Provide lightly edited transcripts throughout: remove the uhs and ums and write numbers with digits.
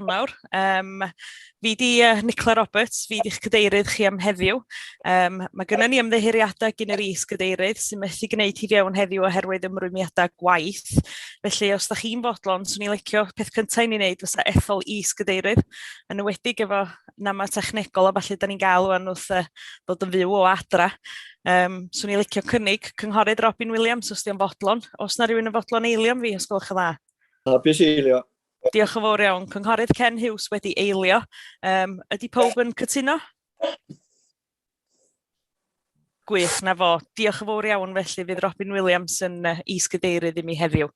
Nawr. Fi di Nicola Roberts, fi di'ch cadeirydd chi am heddiw. Mae gennym ni ymddeheuriadau gyn yr is-gadeirydd sy'n methu gwneud hi fewn heddiw oherwydd ymrwymiadau gwaith. Felly, os da chi'n fodlon, swn i'n licio peth cyntaf i ni wneud fysa ethol is-gadeirydd, yn ywedig efo nama technegol a falle da ni'n gael o'n wrth ddod yn fyw o adra. Swn i'n licio cynnig cynghorydd Robin Williams os di'n fodlon. Os na rhywun yn fodlon eilio am fi, os gwelwch yn dda. Hapus eilio. Diolch yn fawr iawn. Cynghorydd Ken Hughes wedi eilio. Ydy pawb yn cytuno? Gwych, na fo. Diolch yn fawr iawn felly fydd Robin Williams yn is-gadeirydd i mi heddiw.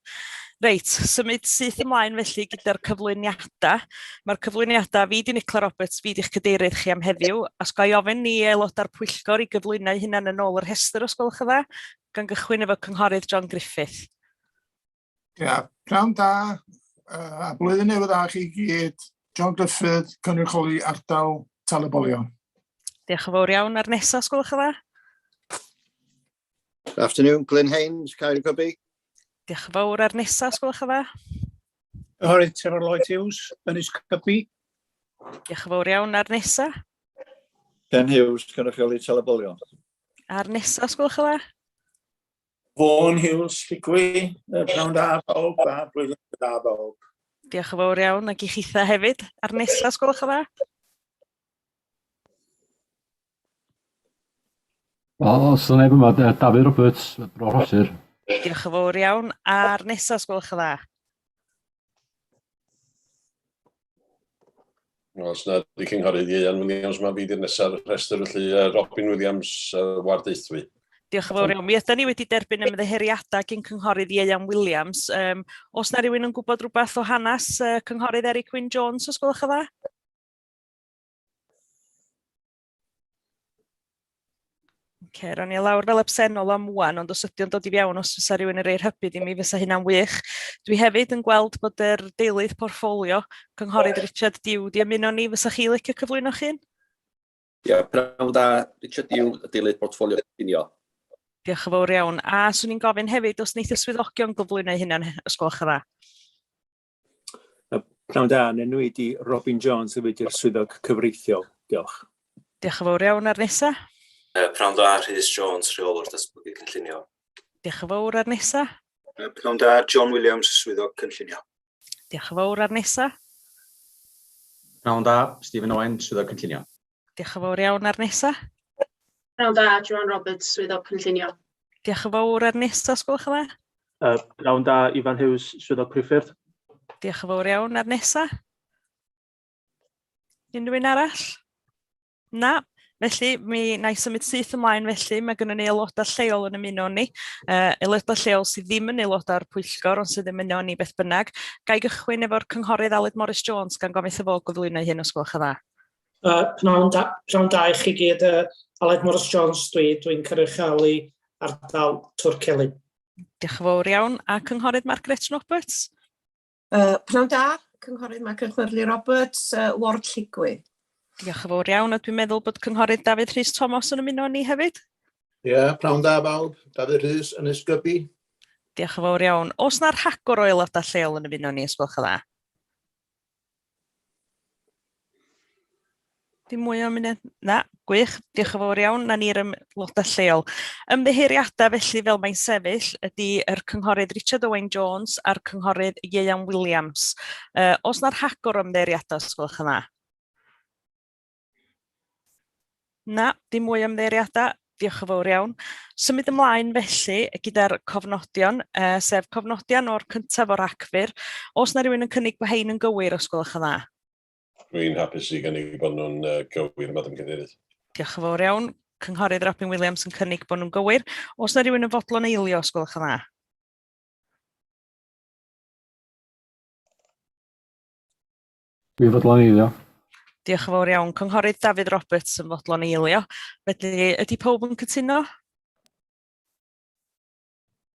Reit, symud syth ymlaen felly gyda'r cyflwyniadau. Mae'r cyflwyniadau fi di Nicola Roberts, fi di'ch cadeirydd chi am heddiw. Os ga i ofyn ni aelodau'r Pwyllgor i gyflwyno hynna'n yn ôl yr rhestr os gwelwch yn dda, gan gychwyn efo cynghorydd John Griffith. Ia, pnawn da. A blwyddyn newydd a chi gyd, John Griffith, cynrychioli ardal Talybolion. Diolch yn fawr iawn. Ar nesaf, os gwelwch yn dda? Good afternoon, Glyn Haynes, Caer Gybi. Diolch yn fawr. Ar nesaf, os gwelwch yn dda? Cynghorydd Trevor Lloyd Hughes, Ynys Cybi. Diolch yn fawr iawn. Ar nesaf? Ken Hughes, cynrychioli Talybolion. Ar nesaf, os gwelwch yn dda? Vaughan Hughes, Lligwi, pnawn da bawb a blwyddyn da bawb. Diolch yn fawr iawn. Ac i chitha hefyd. Ar nesaf, os gwelwch yn dda? Os ydyn neb yma, David Roberts, Bro Rosir. Diolch yn fawr iawn. Ar nesaf, os gwelwch yn dda? Os na di cynghorydd Ian Williams, mae fi di'r nesaf rhestr, felly Robin Williams, wardeithwi. Diolch yn fawr iawn. Mi ydyn ni wedi derbyn ymddeheuriadau gyn cynghorydd Ian Williams. Os na rhywun yn gwybod rhywbeth o hanes cynghorydd Eric Wyn Jones, os gwelwch yn dda? Ro'n i lawr fel absennol am wan, ond os ydy o'n dod i fewn, os fysa rhywun yn rhoi rhybudd i mi, fysa hynna'n wych. Dwi hefyd yn gweld bod yr deilydd porffolio, cynghorydd Richard Dew, di ymuno ni, fysa chi licio cyflwyno chi'n? Ia, pnawn da, Richard Dew, y deilydd portffolio unio. Diolch yn fawr iawn. A swn i'n gofyn hefyd, os wneith y swyddogion gyflwyno hynna'n ysgolch yn dda? Pnawn da, nenw i di Robin Jones, y wedi'r swyddog cyfreithiol. Diolch. Diolch yn fawr iawn. Ar nesa? Pnawn da, Rhys Jones, rheolwr datblygu cynllunio. Diolch yn fawr. Ar nesa? Pnawn da, John Williams, swyddog cynllunio. Diolch yn fawr. Ar nesa? Pnawn da, Stephen Owen, swyddog cynllunio. Diolch yn fawr iawn. Ar nesa? Pnawn da, Joan Roberts, swyddog cynllunio. Diolch yn fawr. Ar nesa, os gwelwch yn dda? Pnawn da, Ifan Hughes, swyddog priffyrdd. Diolch yn fawr iawn. Ar nesa? Unrhyw un arall? Na. Felly, mi na i symud syth ymlaen felly, mae gennym ni aelodau lleol yn ymuno ni. Aelodau lleol sydd ddim yn aelodau'r Pwyllgor, ond sydd yn ymuno ni beth bynnag. Ga i gychwyn efo'r cynghorydd Aled Morris Jones gan gofyn fo gyflwyno hyn os gwelwch yn dda. Pnawn da i chi gyd, Aled Morris Jones dwi'n cynrychioli ardal Twrcelyn. Diolch yn fawr iawn. A cynghorydd Margaret Roberts? Pnawn da, cynghorydd Margaret Roberts, Ward Lligwi. Diolch yn fawr iawn. A dwi'n meddwl bod cynghorydd David Rhys Thomas yn ymuno ni hefyd? Ie, pnawn da bawb, David Rhys, Ynys Gybi. Diolch yn fawr iawn. Os na'r rhagor o aelodau lleol yn ymuno ni, os gwelwch yn dda? Dim mwy o munud? Na, gwych. Diolch yn fawr iawn. Na ni'r aelodau lleol. Ymddeheuriadau felly fel mae'n sefyll ydy yr cynghorydd Richard Owen Jones a'r cynghorydd Ian Williams. Os na'r rhagor o ymddeheuriadau, os gwelwch yn dda? Na, dim mwy o ymddeheuriadau. Diolch yn fawr iawn. Symud ymlaen felly gyda'r cofnodion, sef cofnodion o'r cyntaf o'r Rhagfyr. Os na rhywun yn cynnig bod hein yn gywir, os gwelwch yn dda? Dwi'n hapus i gynnig bod nhw'n gywir, Madam Cadeirydd. Diolch yn fawr iawn. Cynghorydd Robin Williams yn cynnig bod nhw'n gywir. Os na rhywun yn fodlon eilio, os gwelwch yn dda? Dwi'n fodlon eilio. Diolch yn fawr iawn. Cynghorydd David Roberts yn fodlon eilio. Felly, ydy pawb yn cytuno?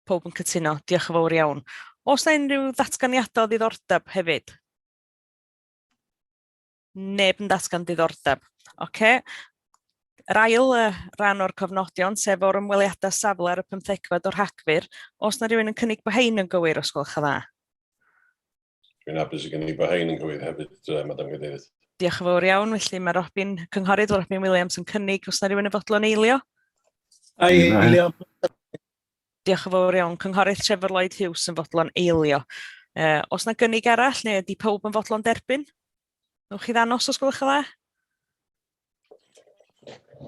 Pawb yn cytuno. Diolch yn fawr iawn. Os na unrhyw ddatganiadau o ddiddordeb hefyd? Neb yn datgan diddordeb. Yr ail ran o'r cofnodion, sef o'r ymweliadau safle ar y 15fed o'r Rhagfyr, os na rhywun yn cynnig bod hein yn gywir, os gwelwch yn dda? Dwi'n hapus i gen i bod hein yn gywir hefyd, Madam Gadeirydd. Diolch yn fawr iawn, felly mae Cynghorydd Robin Williams yn cynnig, os na rhywun yn fodlon eilio? Eilio. Diolch yn fawr iawn, Cynghorydd Trevor Lloyd Hughes yn fodlon eilio. Os na gynnig arall, neu ydy pawb yn fodlon derbyn? Nwch chi ddanos os gwelwch yn dda?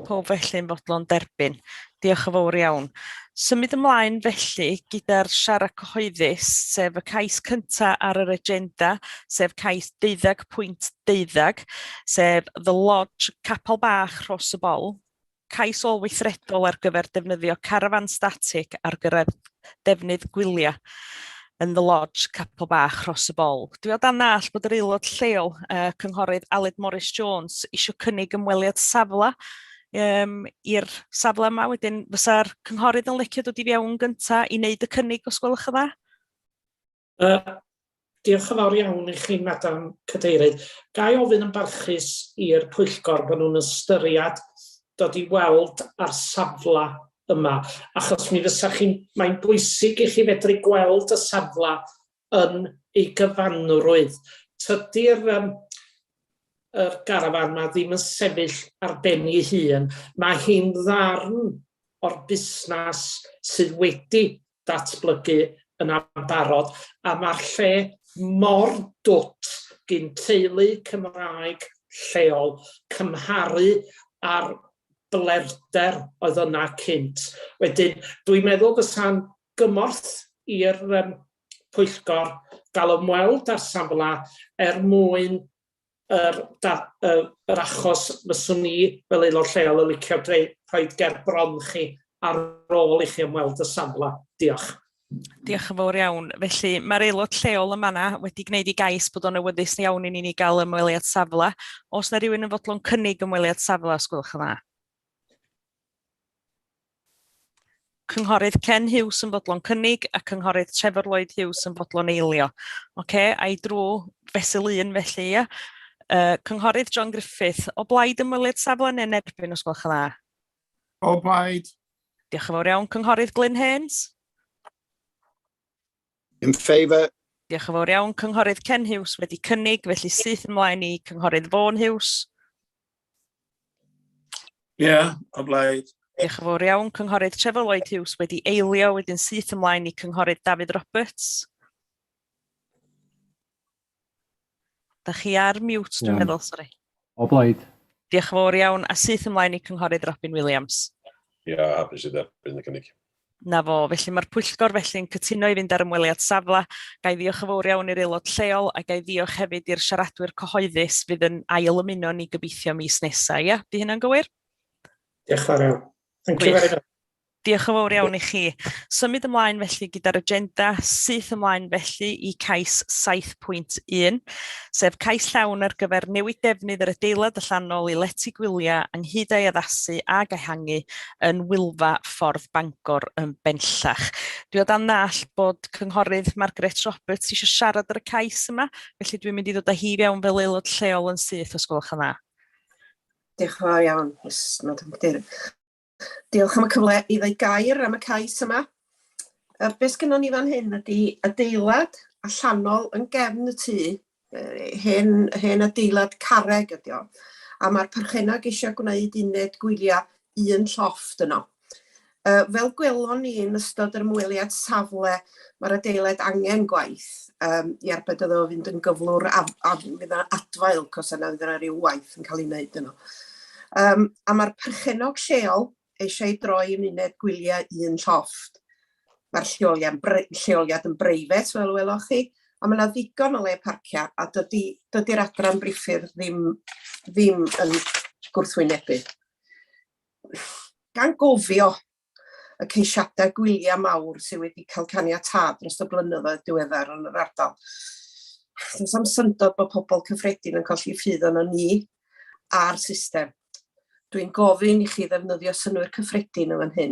Pob felly'n fodlon derbyn. Diolch yn fawr iawn. Symud ymlaen felly gyda'r siarad cyhoeddus, sef y cais cyntaf ar yr agenda, sef cais 12.12, sef The Lodge Capel Bach Rhos y Bol, cais ôl-weithredol ar gyfer defnyddio carafan statig ar gyfer defnydd gwyliau yn The Lodge Capel Bach Rhos y Bol. Dwi o dan all bod yr aelod lleol, Cynghorydd Aled Morris Jones, eisiau cynnig ymweliad safle i'r safle yma. Wedyn fysa'r Cynghorydd yn licio dod i fewn gyntaf i wneud y cynnig os gwelwch yn dda? Diolch yn fawr iawn i chi, Madam Cadeirydd. Ga i ofyn yn barchus i'r Pwyllgor bod nhw'n ystyried dod i weld ar safle yma, achos mi fysa mae'n bwysig i chi fedru gweld y safle yn ei gyfanrwydd. Tydi'r garafan yma ddim yn sefyll ar ben ei hun. Mae hi'n ddarn o'r busnes sydd wedi datblygu yn barod, a mae'r lle mor dwt gyn teulu Cymraeg lleol cymharu ar blerder oedd yna cynt. Wedyn, dwi'n meddwl fysa'n gymorth i'r Pwyllgor gael ymweld â'r safle mwyn yr achos fyswn ni fel aelod lleol yn licio rhoi gerbron chi ar ôl i chi ymweld y safle. Diolch. Diolch yn fawr iawn. Felly mae'r aelod lleol yma wedi gwneud i gais bod o'n awyddus iawn i ni gael ymweliad safle. Os na rhywun yn fodlon cynnig ymweliad safle, os gwelwch yn dda. Cynghorydd Ken Hughes yn fodlon cynnig a Cynghorydd Trevor Lloyd Hughes yn fodlon eilio. A'i drwy fesul un felly, ia. Cynghorydd John Griffith, o blaid ymweliad safle neu'n erbyn os gwelwch yn dda? O blaid. Diolch yn fawr iawn. Cynghorydd Glyn Haynes? In favour. Diolch yn fawr iawn. Cynghorydd Ken Hughes wedi cynnig, felly syth ymlaen i Cynghorydd Vaughan Hughes. O blaid. Diolch yn fawr iawn. Cynghorydd Trevor Lloyd Hughes wedi eilio, wedyn syth ymlaen i Cynghorydd David Roberts. Da chi ar mute, dwi'n meddwl, sori. O blaid. Diolch yn fawr iawn, a syth ymlaen i Cynghorydd Robin Williams. Hapus i dderbyn y cynnig. Na fo, felly mae'r Pwyllgor felly'n cytuno i fynd ar ymweliad safle. Gai ddiolch yn fawr iawn i'r aelod lleol, a gai ddiolch hefyd i'r siaradwyr cyhoeddus fydd yn ail ymuno ni gobeithio mis nesaf, ia? Di hynna'n gywir? Diolch yn fawr iawn. Thank you very much. Diolch yn fawr iawn i chi. Symud ymlaen felly gyda'r agenda, syth ymlaen felly i cais 7.1, sef cais llawn ar gyfer newid defnydd yr adeilad allanol i leti gwyliau ynghyd â'i addasu ag ehangu yn Wylfa Ffordd Bangor yn bellach. Dwi o dan all bod Cynghorydd Margaret Roberts eisiau siarad ar y cais yma, felly dwi'n mynd i ddod â hi fewn fel aelod lleol yn syth os gwelwch yn dda. Diolch yn fawr iawn, Madam Cadeirydd. Diolch am y cyfle i ddweud gair am y cais yma. Beth sgynnon ni fan hyn ydy adeilad allanol yn gefn y tŷ, hen adeilad carreg ydy o, a mae'r perchennog eisiau gwneud uned gwyliau un llofft yno. Fel gwelon ni yn ystod yr ymweliad safle, mae'r adeilad angen gwaith i arbed iddo fynd yn gyflwr a fydd yna adfail, cos yna fydd yna rhyw waith yn cael ei wneud yno. A mae'r perchennog lleol eisiau droi yn uned gwyliau un llofft. Mae'r lleoliad yn breifet, fel welwch chi, a mae yna ddigon o le parcio, a dydy'r adran briffydd ddim yn gwrthwynebu. Gan gofio y ceisiadau gwyliau mawr sydd wedi cael caniatâd dros y blynyddoedd diweddar yn yr ardal. Does am syndod bod pobl cyffredin yn colli ffydd ono ni a'r system. Dwi'n gofyn i chi ddefnyddio synnwyr cyffredin yn fan hyn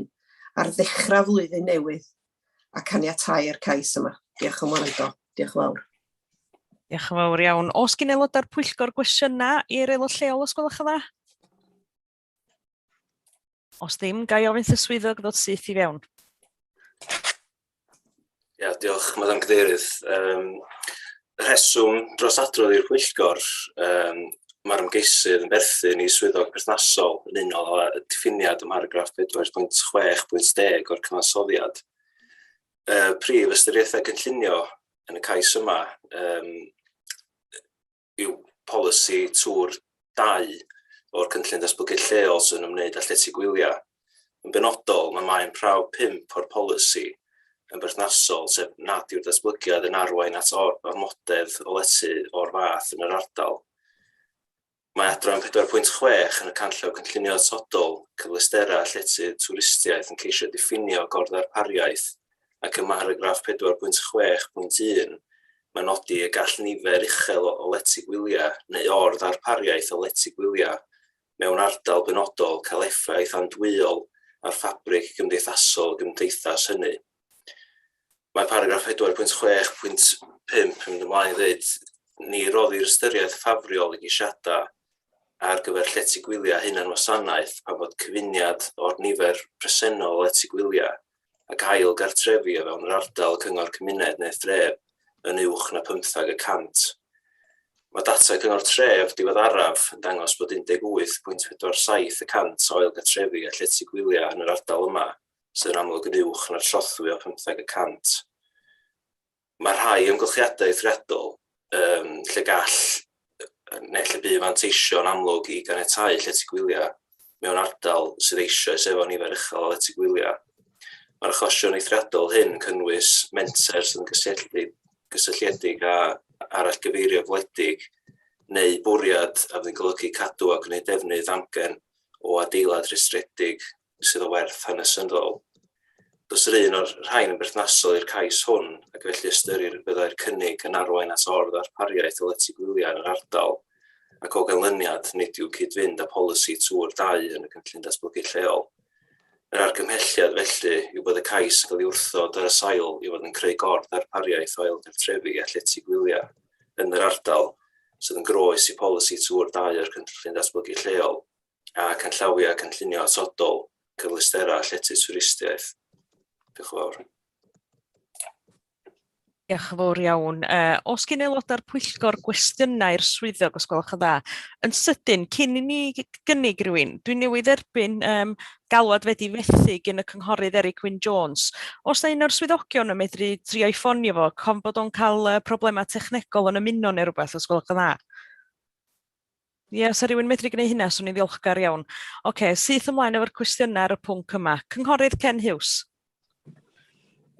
ar ddechrau flwyddyn newydd a caniatáu'r cais yma. Diolch yn fawr. Diolch yn fawr. Diolch yn fawr iawn. Os gyn aelodau'r Pwyllgor gwestiynau i'r aelod lleol os gwelwch yn dda? Os ddim, gai ofyn y swyddog ddod syth i fewn. Diolch, Madam Cadeirydd. rheswm dros adrodd i'r Pwyllgor, mae'r ymgeisydd yn berthyn i swyddog berthnasol yn unol o diffiniad ym mharagraff 4.6.10 o'r cyfansoddiad. Prif ystyriaethau cynllunio yn y cais yma yw polisi tŵr 2 o'r cynllun datblygu lleol sy'n ymwneud â llety gwyliau. Yn benodol, mae maen prawf 5 o'r polisi yn berthnasol, sef nad yw'r datblygiad yn arwain at ormodedd o lety o'r fath yn yr ardal. Mae adran 4.6 yn y canllaw cynllunio atodol cyfleusterau llety twristiaeth yn ceisio diffinio gorddarpariaeth, ac ym mharagraff 4.6.1 mae nodi y gall nifer uchel o lety gwyliau neu orddarpariaeth o lety gwyliau mewn ardal benodol cael effaith andwyol ar ffabric gymdeithasol gymdeithas hynny. Mae paragraff 4.6.5 yn mynd ymlaen i ddweud ni roddi'r ystyriaeth ffafriol i gesiadau ar gyfer llety gwyliau hunan wasanaeth pan fod cyfuniad o'r nifer presennol o lety gwyliau ac ail gartrefi o fewn yr ardal cyngor cymuned neu thref yn uwch na 15%. Mae data cyngor tref diweddaraf yn dangos bod 18.47% o ail gartrefi a llety gwyliau yn yr ardal yma, sy'n amlwg yn uwch na'r trothwy o 15%. Mae rhai ymgylchiadau eithriadol lle gall neu lle bydd fanteision amlwg i ganiatáu llety gwyliau mewn ardal sydd eisoes efo nifer uchel o lety gwyliau. Mae'r achosion eithriadol hyn cynnwys menter sy'n gysylltiedig â arallgyfeirio gwledig neu bwriad a fydd yn golygu cadw a gwneud defnydd amgen o adeilad rhestredig sydd o werth hanesyddol. Does yr un o'r rhain yn berthnasol i'r cais hwn ac felly ystyrir byddai'r cynnig yn arwain at orddarpariaeth o lety gwyliau yn yr ardal ac o ganlyniad nid yw cyd-fynd â polisi tŵr 2 yn y cynllun datblygu lleol. Yr argymhelliad felly yw bod y cais yn cael ei wrthod ar y sail i fod yn creu gorddarpariaeth o ailgartrefi a llety gwyliau yn yr ardal sydd yn groes i polisi tŵr 2 o'r cynllun datblygu lleol a canllawiau cynllunio atodol cyfleusterau llety twristiaeth. Diolch yn fawr. Diolch yn fawr iawn. Os gen aelodau'r Pwyllgor gwestiynau i'r swyddog, os gwelwch yn dda, yn sydyn, cyn i ni gynnig rhywun, dwi'n newydd erbyn galwad wedi fethu gen y cynghorydd Eric Wyn Jones. Os na un o'r swyddogion yn medru trio i ffonio fo, com bod o'n cael problemau technegol yn ymuno neu rhywbeth, os gwelwch yn dda. Ie, os rhywun medru gwneud hynna, swn i'n ddiolchgar iawn. Oce, syth ymlaen efo'r cwestiynau ar y pwnc yma. Cynghorydd Ken Hughes.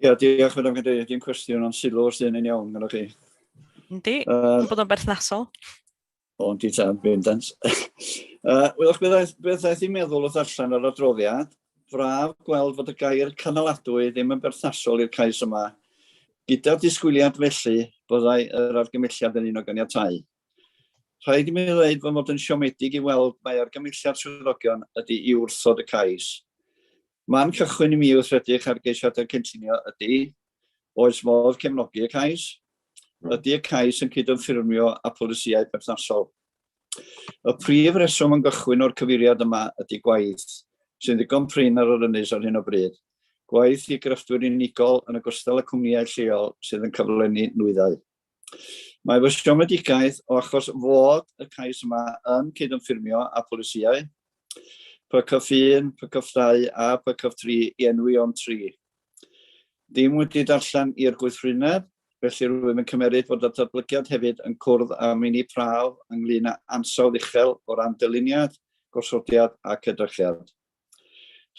Ie, diolch fod am gadeirydd. Dwi'n cwestiwn o'n sylw os dyn yn iawn, gyda chi. Yndi, yn bod o'n berthnasol. O, yndi ta, bendant. Wylwch, beth aeth i'n meddwl wrth allan o'r adroddiad, braf gweld fod y gair canaladwy ddim yn berthnasol i'r cais yma, gyda'r disgwyliad felly byddai yr argymelliad yn un o ganiatáu. Rhaid i mi ddweud fod mod yn siomedig i weld mae argymelliad swyddogion ydy i wrthod y cais. Ma'n cychwyn i mi wrth edrych ar geisiadau cynllunio ydy, oes modd cefnogi y cais, ydy y cais yn cydymffurfio â polisiau berthnasol. Y prif reswm yn gychwyn o'r cyfeiriad yma ydy gwaith, sy'n ddigon prin ar yr ynys ar hyn o bryd. Gwaith i grefftwyr unigol yn ogystal â cwmnïau lleol sydd yn cyflenwi nwyddau. Mae fy siomedigaeth o achos fod y cais yma yn cydymffurfio â polisiau, PCF1, PCF2 a PCF3 i enwi o'n 3. Dim wedi darllen i'r gweithrinedd, felly rwy'n yn cymeryd fod y datblygiad hefyd yn cwrdd â mini prawf ynglŷn â ansawdd uchel o ran dyluniad, gosodiad ac edrychiad.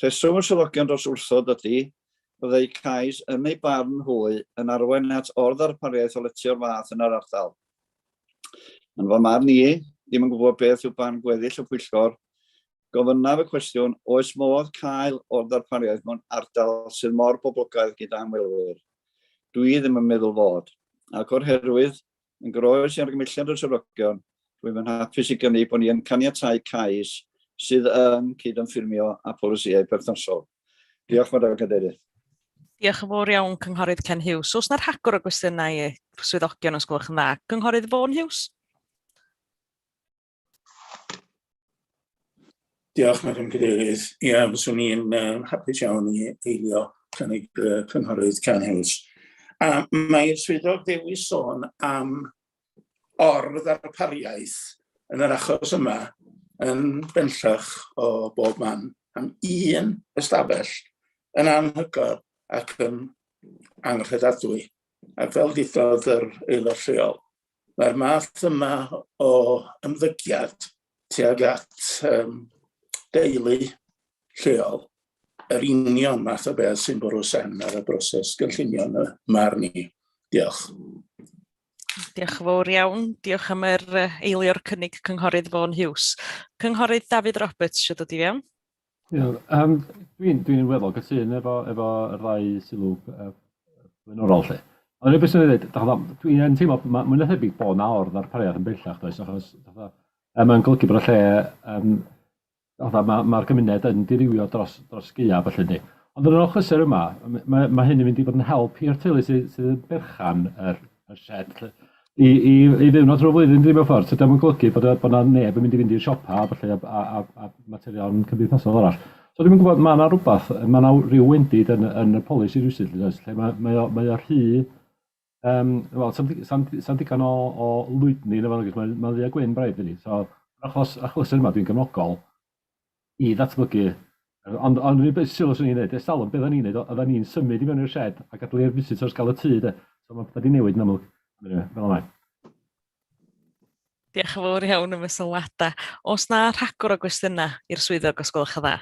Rheswm y swyddogion dros wrthod ydy, byddai cais yn ei barn hwy yn arwain at orddarpariaeth o letio'r fath yn yr ardal. Yn fy marn ni, ddim yn gwybod beth yw barn gweddill y Pwyllgor, gofynnaf y cwestiwn oes modd cael orddarpariaeth mewn ardal sydd mor boblogaidd gyda ymwelwyr. Dwi ddim yn meddwl fod, ac o'r herwydd yn groes i argymhelliad y swyddogion, rwy'n hapus i gynnig bod ni yn caniatáu cais sydd yn cydymffurfio â polisiau berthnasol. Diolch fawr am gadeirydd. Diolch yn fawr iawn, Cynghorydd Ken Hughes. Oes na'r rhagor o gwestiynau i swyddogion os gwelwch yn dda? Cynghorydd Vaughan Hughes? Diolch, Madam Cadeirydd. Fyswn i'n hapus iawn i eilio cynnig cynghorydd Ken Hughes. A mae'r swyddog dewis sôn am orddarpariaeth yn yr achos yma yn bellach o bob man am un ystafell yn anhygoel ac yn anghredadwy. Ac fel ddedodd yr aelod lleol, mae'r math yma o ymddygiad tuag at deulu lleol yr union math o beth sy'n bwrw sen ar y broses gynllunio yn y marn ni. Diolch. Diolch yn fawr iawn. Diolch am yr eilio'r cynnig cynghorydd Vaughan Hughes. Cynghorydd David Roberts, sydd dod i fewn. Dwi'n weddol gytun efo yr ddau sylw blaenorol lle. Ond beth sy'n dweud, dwi'n teimlo, mae'n tebyg bod na o'r ddarpariaeth yn bellach, does, achos mae'n golygu bod y lle, mae'r gymuned yn dirywio dros gaeaf felly ni. Ond yn yr ochlysur yma, mae hyn yn mynd i fod yn help i'r teulu sydd yn berchan yr shed i ddiwrnod drwy flwyddyn ddim mewn ffordd. So dyma'n golygu bod yna neb yn mynd i fynd i'r siopa a materion cymdeithasol arall. So dwi'n gwybod, mae yna rhywbeth, mae yna rhyw wendid yn y polisi rhywsyd, lle mae o rhy, sa'n digon o lwydni yn y fan, mae'n ddi a gwyn braidd fyny. So achos yma dwi'n gefnogol i ddatblygu. Ond yn y sylw sy'n ni'n gwneud, estalon beth o'n ni'n gwneud, oedden ni'n symud i mewn i'r shed a gadael i'r visitors gael y tŷ. So mae wedi newid yn amlwg. Fel yma. Diolch yn fawr iawn am y sylwadau. Oes na rhagor o gwestiynau i'r swyddog os gwelwch yn dda?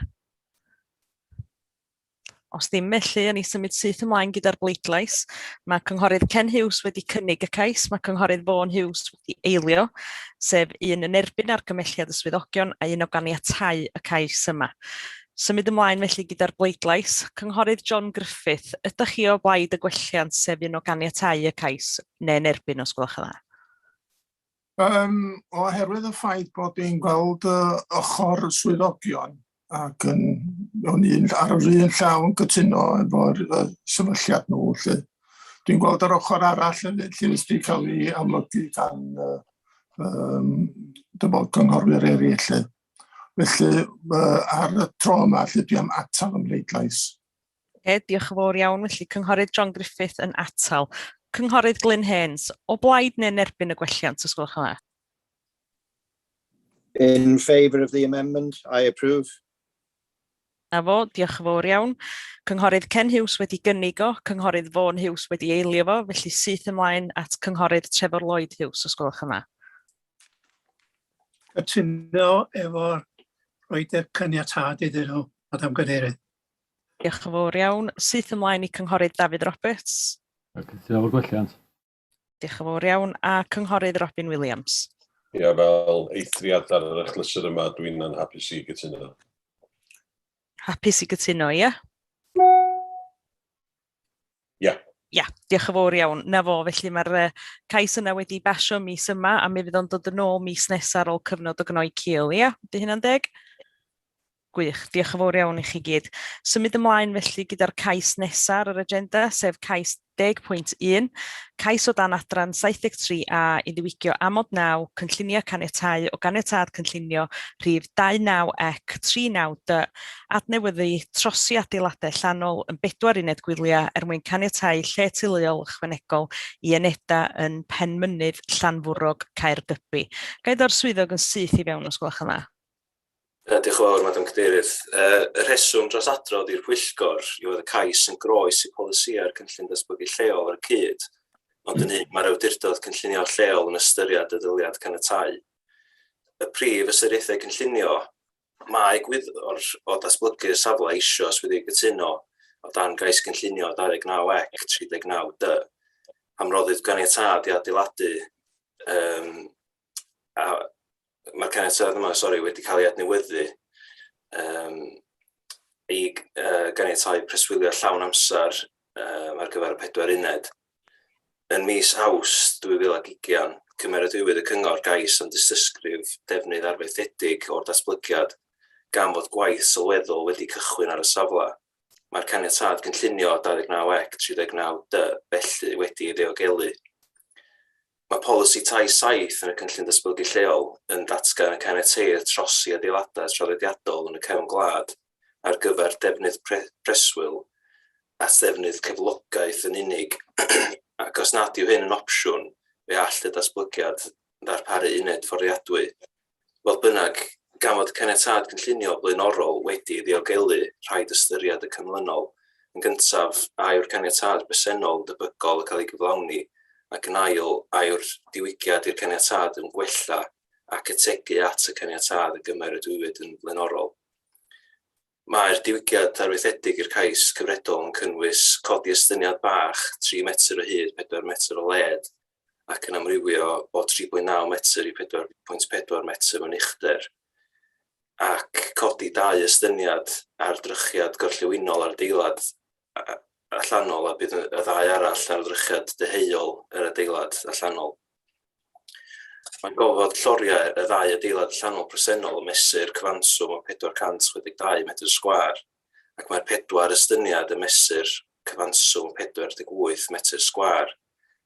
Os ddim felly, yn ei symud syth ymlaen gyda'r bleidlais, mae cynghorydd Ken Hughes wedi cynnig y cais, mae cynghorydd Vaughan Hughes wedi eilio, sef un yn erbyn argymelliad y swyddogion a un o ganiatáu y cais yma. Symud ymlaen felly gyda'r bleidlais, cynghorydd John Griffith, ydych chi o blaid y gwelliant sef un o ganiatáu y cais neu'n erbyn os gwelwch yn dda? Oherwydd y ffaith bod ni'n gweld ochr swyddogion ac ar yr un llaw yn cytuno efo'r sefylliad nhw. Dwi'n gweld yr ochr arall lle wedi cael ei amlygu gan cyngorwyr eraill. Felly, ar y tro yma, lle dwi am atal ym bleidlais. Diolch yn fawr iawn. Felly, cynghorydd John Griffith yn atal. Cynghorydd Glyn Haynes, o blaid neu'n erbyn y gwelliant, os gwelwch yn dda? In favour of the amendment, I approve. Na fo, diolch yn fawr iawn. Cynghorydd Ken Hughes wedi gynnig o, cynghorydd Vaughan Hughes wedi eilio fo, felly syth ymlaen at cynghorydd Trevor Lloyd Hughes, os gwelwch yn dda. Cytuno efo roed y caniatâd iddyn nhw, Madam Cadeirydd. Diolch yn fawr iawn. Syth ymlaen i cynghorydd David Roberts. Cytuno efo'r gwelliant. Diolch yn fawr iawn. A cynghorydd Robin Williams. Ia, fel eithriad ar yr achlysur yma, dwi'n anhapus i gytuno. Hapus i gytuno, ie? Ia. Ia, diolch yn fawr iawn. Na fo, felly mae'r cais yna wedi basio mis yma a mi fydd o'n dod yn ôl mis nesaf ar ôl cyfnod o gnoi cil, ia? Ydy hynna'n deg? Gwych, diolch yn fawr iawn i chi gyd. Symud ymlaen felly gyda'r cais nesaf ar yr agenda, sef cais 10.1, cais o dan adran 73A i ddiwygio amod 9, cynllunio caniatáu o ganiatâd cynllunio rhif 29C39D, adnewyddu trosi adeiladau llanol yn 4 uned gwyliau mwyn caniatáu lle teuluol ychwanegol i unedau yn Penmynydd, Llanfwrog, Caergybi. Gaid o'r swyddog yn syth i fewn os gwelwch yn dda. Diolch yn fawr, Madam Cadeirydd. Y rheswm dros adrodd i'r Pwyllgor i fod y cais yn groes i polisiau'r cynllun datblygu lleol ar y cyd, ond yn un mae'r awdurdod cynllunio lleol yn ystyried y ddyliad caniatáu. Y prif ystyriaethau cynllunio, mae gwyddor o datblygu'r safle eisoes wedi gytuno o dan gais cynllunio 29C39D, am roddydd ganiatâd i adeiladu mae'r caniatâd yma, wedi cael ei adnewyddu i ganiatáu preswylio llawn amser ar gyfer y 4 uned. Yn mis Awst 2020, cymeradwywyd y cyngor gais am dystysgrif defnydd arfaethedig o'r datblygiad gan fod gwaith sylweddol wedi cychwyn ar y safle. Mae'r caniatâd cynllunio 29C39D felly wedi ei ddiogelu. Mae polisi tai saith yn y cynllun datblygu lleol yn datgan y caniatáu'r trosi adeiladau traddodiadol yn y cefn gwlad ar gyfer defnydd preswyl at ddefnydd cyflogaeth yn unig. Ac os nad yw hyn yn opsiwn, fe all y datblygiad ddarparu uned fforddiadwy. Fel bynnag, gan fod caniatâd cynllunio blaenorol wedi ddiogelu rhaid ystyried y cynlynol. Yn gyntaf, a yw'r caniatâd presennol debygol yn cael ei gyflawni, ac yn ail, a yw'r diwygiad i'r caniatâd yn gwella ac ategu at y caniatâd y gymeradwywyd yn blaenorol. Mae'r diwygiad arweithedig i'r cais cyfredol yn cynnwys codi estyniad bach 3 metr o hyd, 4 metr o led, ac yn amrywio o 3.9 metr i 4.4 metr mewn uchder, ac codi 2 estyniad ar drychiad gorllewinol ar adeilad allanol a bydd y 2 arall ar drychiad deheuol yr adeilad allanol. Mae'n gofod lloriau y 2 adeilad allanol presennol yn mesur cyfanswm o 462 metr sgwar, ac mae'r 4 estyniad yn mesur cyfanswm 48 metr sgwar,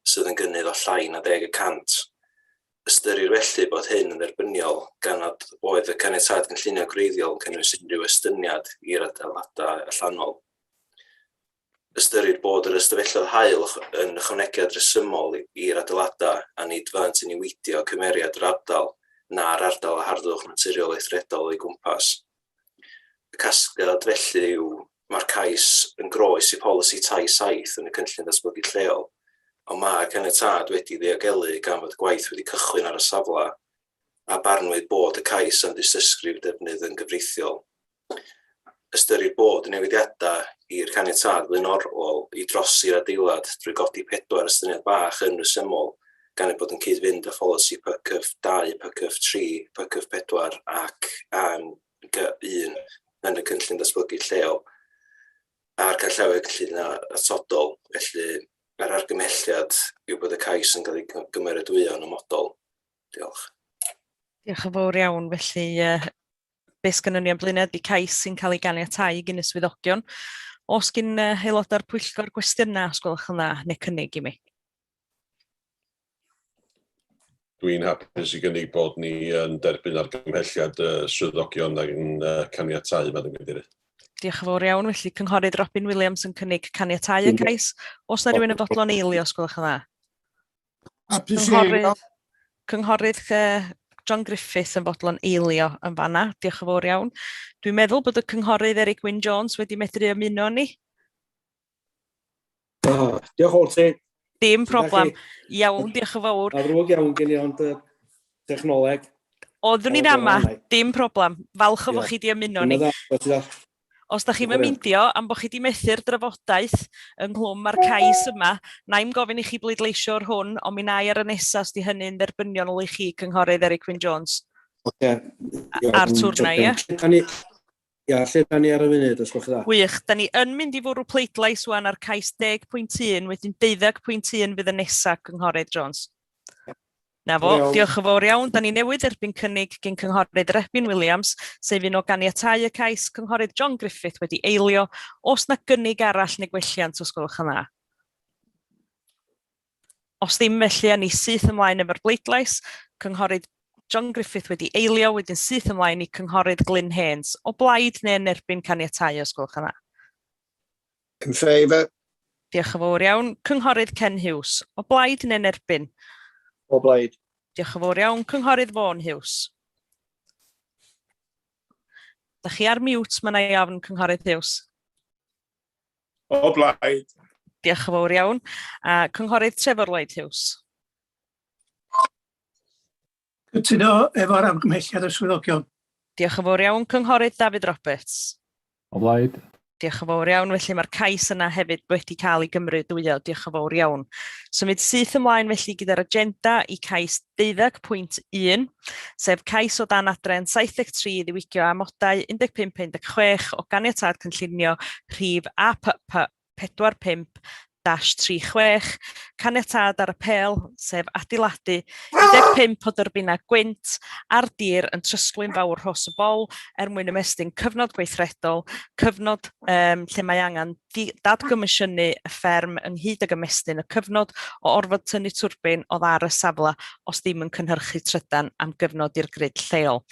sydd yn gynnydd o llai na 10%. Ystyrir felly bod hyn yn dderbyniol gan oedd y caniatâd cynllunio gwreiddiol yn cynnwys unrhyw estyniad i'r adeiladau allanol. Ystyrir bod yr ystafelloedd haul yn ychwanegiad resymol i'r adeiladau a nid fynt yn niweidio cymeriad yr ardal na'r ardal a harddwch naturiol eithredol o'i gwmpas. Y casgliad felly yw mae'r cais yn groes i polisi tai saith yn y cynllun datblygu lleol, ond mae'r caniatâd wedi ddiogelu gan fod gwaith wedi cychwyn ar y safle a barnwyd bod y cais am ddisysgrif defnydd yn gyfreithiol. Ystyrir bod y newidiadau i'r caniatâd blaenorol i drosi'r adeilad drwy godi 4 estyniad bach yn resymol gan ei bod yn cyd-fynd â pholisi PCF2, PCF3, PCF4 ac AMG1 yn y cynllun datblygu lleol a'r canllawia cynllun atodol. Felly, yr argymhelliad yw bod y cais yn cael ei gymeradwyo yn y modol. Diolch. Diolch yn fawr iawn. Felly, beth gynnon ni am blaenau ydy cais sy'n cael ei ganiatáu gyn y swyddogion. Os gyn aelodau'r Pwyllgor gwestiynau, os gwelwch yn dda, neu cynnig i mi. Dwi'n hapus i gynnig bod ni yn derbyn argymhelliad swyddogion ac yn caniatáu, Madam Cadeirydd. Diolch yn fawr iawn. Felly, Cynghorydd Robin Williams yn cynnig caniatáu y cais. Os na rhywun yn fodlon eilio, os gwelwch yn dda. Hapus i eilio. Cynghorydd John Griffith yn fodlon eilio yn fanna. Diolch yn fawr iawn. Dwi'n meddwl bod y Cynghorydd Eric Wyn Jones wedi medru ymuno ni. Diolch o'r ti. Dim problem. Iawn, diolch yn fawr. A ddrwg iawn gen i ond technoleg. Oeddwn ni'n ama, dim problem. Falch o fod chi wedi ymuno ni. Os da chi'n myndio am bod chi wedi methu'r drafodaeth ynghlwm ar cais yma, na'im gofyn i chi bleidleisio'r hwn, ond mi nai ar y nesaf os di hynny'n dderbyniol i chi, Cynghorydd Eric Wyn Jones. Ar twrna, ie? Ia, lle da ni ar y funud, os gwch chi dda? Wych, da ni yn mynd i fwrw pleidlais wan ar cais 10.1, wedyn 12.1 fydd y nesaf, Cynghorydd Jones. Na fo, diolch yn fawr iawn. Da ni newydd erbyn cynnig gen Cynghorydd Robin Williams, sef un o ganiatáu y cais. Cynghorydd John Griffith wedi eilio. Os na gynnig arall neu gwelliant, os gwelwch yn dda. Os ddim felly, ni syth ymlaen efo'r bleidlais. Cynghorydd John Griffith wedi eilio, wedyn syth ymlaen i Cynghorydd Glyn Haynes. O blaid neu yn erbyn caniatáu, os gwelwch yn dda. In favour. Diolch yn fawr iawn. Cynghorydd Ken Hughes. O blaid neu yn erbyn? O blaid. Diolch yn fawr iawn. Cynghorydd Vaughan Hughes. Da chi ar mute, mae'n ei ofn, Cynghorydd Hughes. O blaid. Diolch yn fawr iawn. A Cynghorydd Trevor Lloyd Hughes. Cytuno efo'r amgymhelliad y swyddogion. Diolch yn fawr iawn. Cynghorydd David Roberts. O blaid. Diolch yn fawr iawn. Felly mae'r cais yna hefyd wedi cael ei gymrydwyo. Diolch yn fawr iawn. Symud syth ymlaen felly gyda'r agenda i cais 12.1, sef cais o dan adren 73 i ddiwygio amodau 15-16 o ganiatâd cynllunio rhif APP 45 1-36, caniatâd ar apel, sef adeiladu 15 o dyrbynau gwynt ar dir yn trysglwyn fawr hos y bol mwyn ymestyn cyfnod gweithredol, cyfnod lle mae angen dadgomisiynu y fferm ynghyd ag ymestyn y cyfnod o orfod tynnu twrbyn o ddar y safle os ddim yn cynhyrchu trydan am gyfnod i'r grid lleol.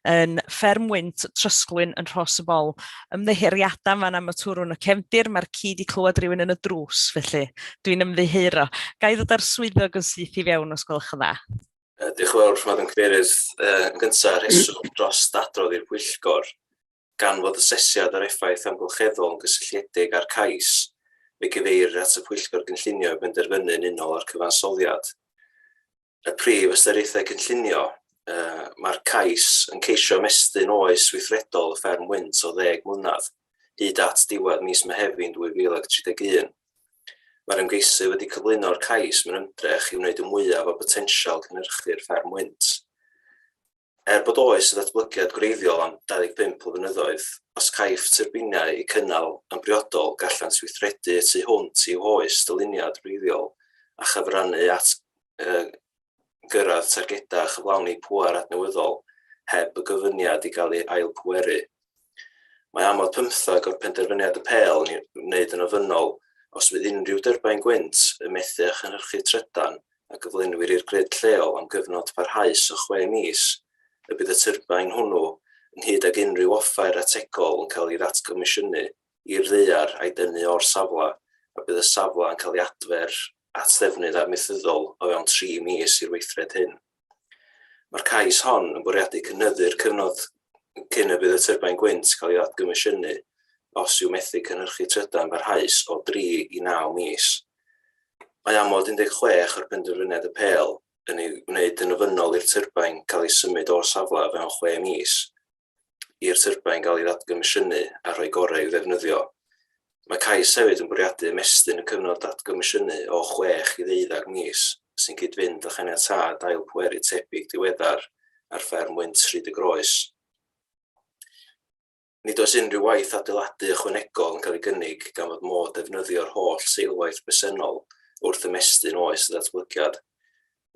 Yn fferm wynt trysglwyn yn Rhos y Bol, ymddiheriadau fan am y twrwn y cefndir, mae'r ci di clywed rhywun yn y drws, felly dwi'n ymddiheuro. Ga i ddod ar swyddog yn syth i fewn os gwelwch yn dda? Diolch yn fawr, Madam Cadeirydd. Yn gyntaf, rheswm dros dadrodd i'r Pwyllgor, gan fod asesiad ar effaith amgylcheddol yn gysylltiedig â'r cais, fe gyfeirir at y Pwyllgor Cynllunio yn benderfynu'n unol ar cyfansoddiad. Y prif ystyriaethau cynllunio, mae'r cais yn ceisio ymestyn oes weithredol y fferm wynt o 10 mlynedd, hyd at diwedd mis Mehefin 2031. Mae'r ymgeisydd wedi cyflwyno'r cais mewn ymdrech i wneud y mwyaf o potensial cynhyrchu'r fferm wynt. Bod oes y ddatblygiad gwreiddiol am 25 blynyddoedd, os caiff turbinau i cynnal yn briodol gallant weithredu tu hwnt i oes dyluniad gwreiddiol a chyfrannu at gyrraedd targedau chyflawni pŵer adnewyddol heb y gyfyniad i gael ei ailpweru. Mae amod 15 o'r penderfyniad y pel yn wneud yn ofynnol os fydd unrhyw dyrbain gwynt yn methu a chynhyrchu trydan a gyflwynwyr i'r grid lleol am gyfnod parhaus o 6 mis, y bydd y tyrbain hwnnw yn hyd ag unrhyw offer ategol yn cael ei ddatgomisiynu i'r ddaear a'i dynnu o'r safle, a bydd y safle yn cael ei adfer at ddefnydd amaethyddol o fewn 3 mis i'r weithred hyn. Mae'r cais hon yn bwriadu cynyddu'r cyfnod cyn y bydd y tyrbain gwynt cael ei ddatgomisiynu os yw methu cynhyrchu trydan barhaus o 3 i 9 mis. Mae amod 16 o'r penderfyniad y pel yn ei wneud yn ofynnol i'r tyrbain cael ei symud o'r safle fewn 6 mis, i'r tyrbain cael ei ddatgomisiynu a rhoi gorau i'w ddefnyddio. Mae cais hefyd yn bwriadu ymestyn y cyfnod datgomisiynu o 6 i 12 mis, sy'n cyd-fynd â chaniatâd ailpweru tebyg diweddar ar fferm wynt Rhyd y Groes. Nid oes unrhyw waith adeiladu ychwanegol yn cael ei gynnig gan fod modd defnyddio'r holl seilwaith presennol wrth ymestyn oes y datblygiad.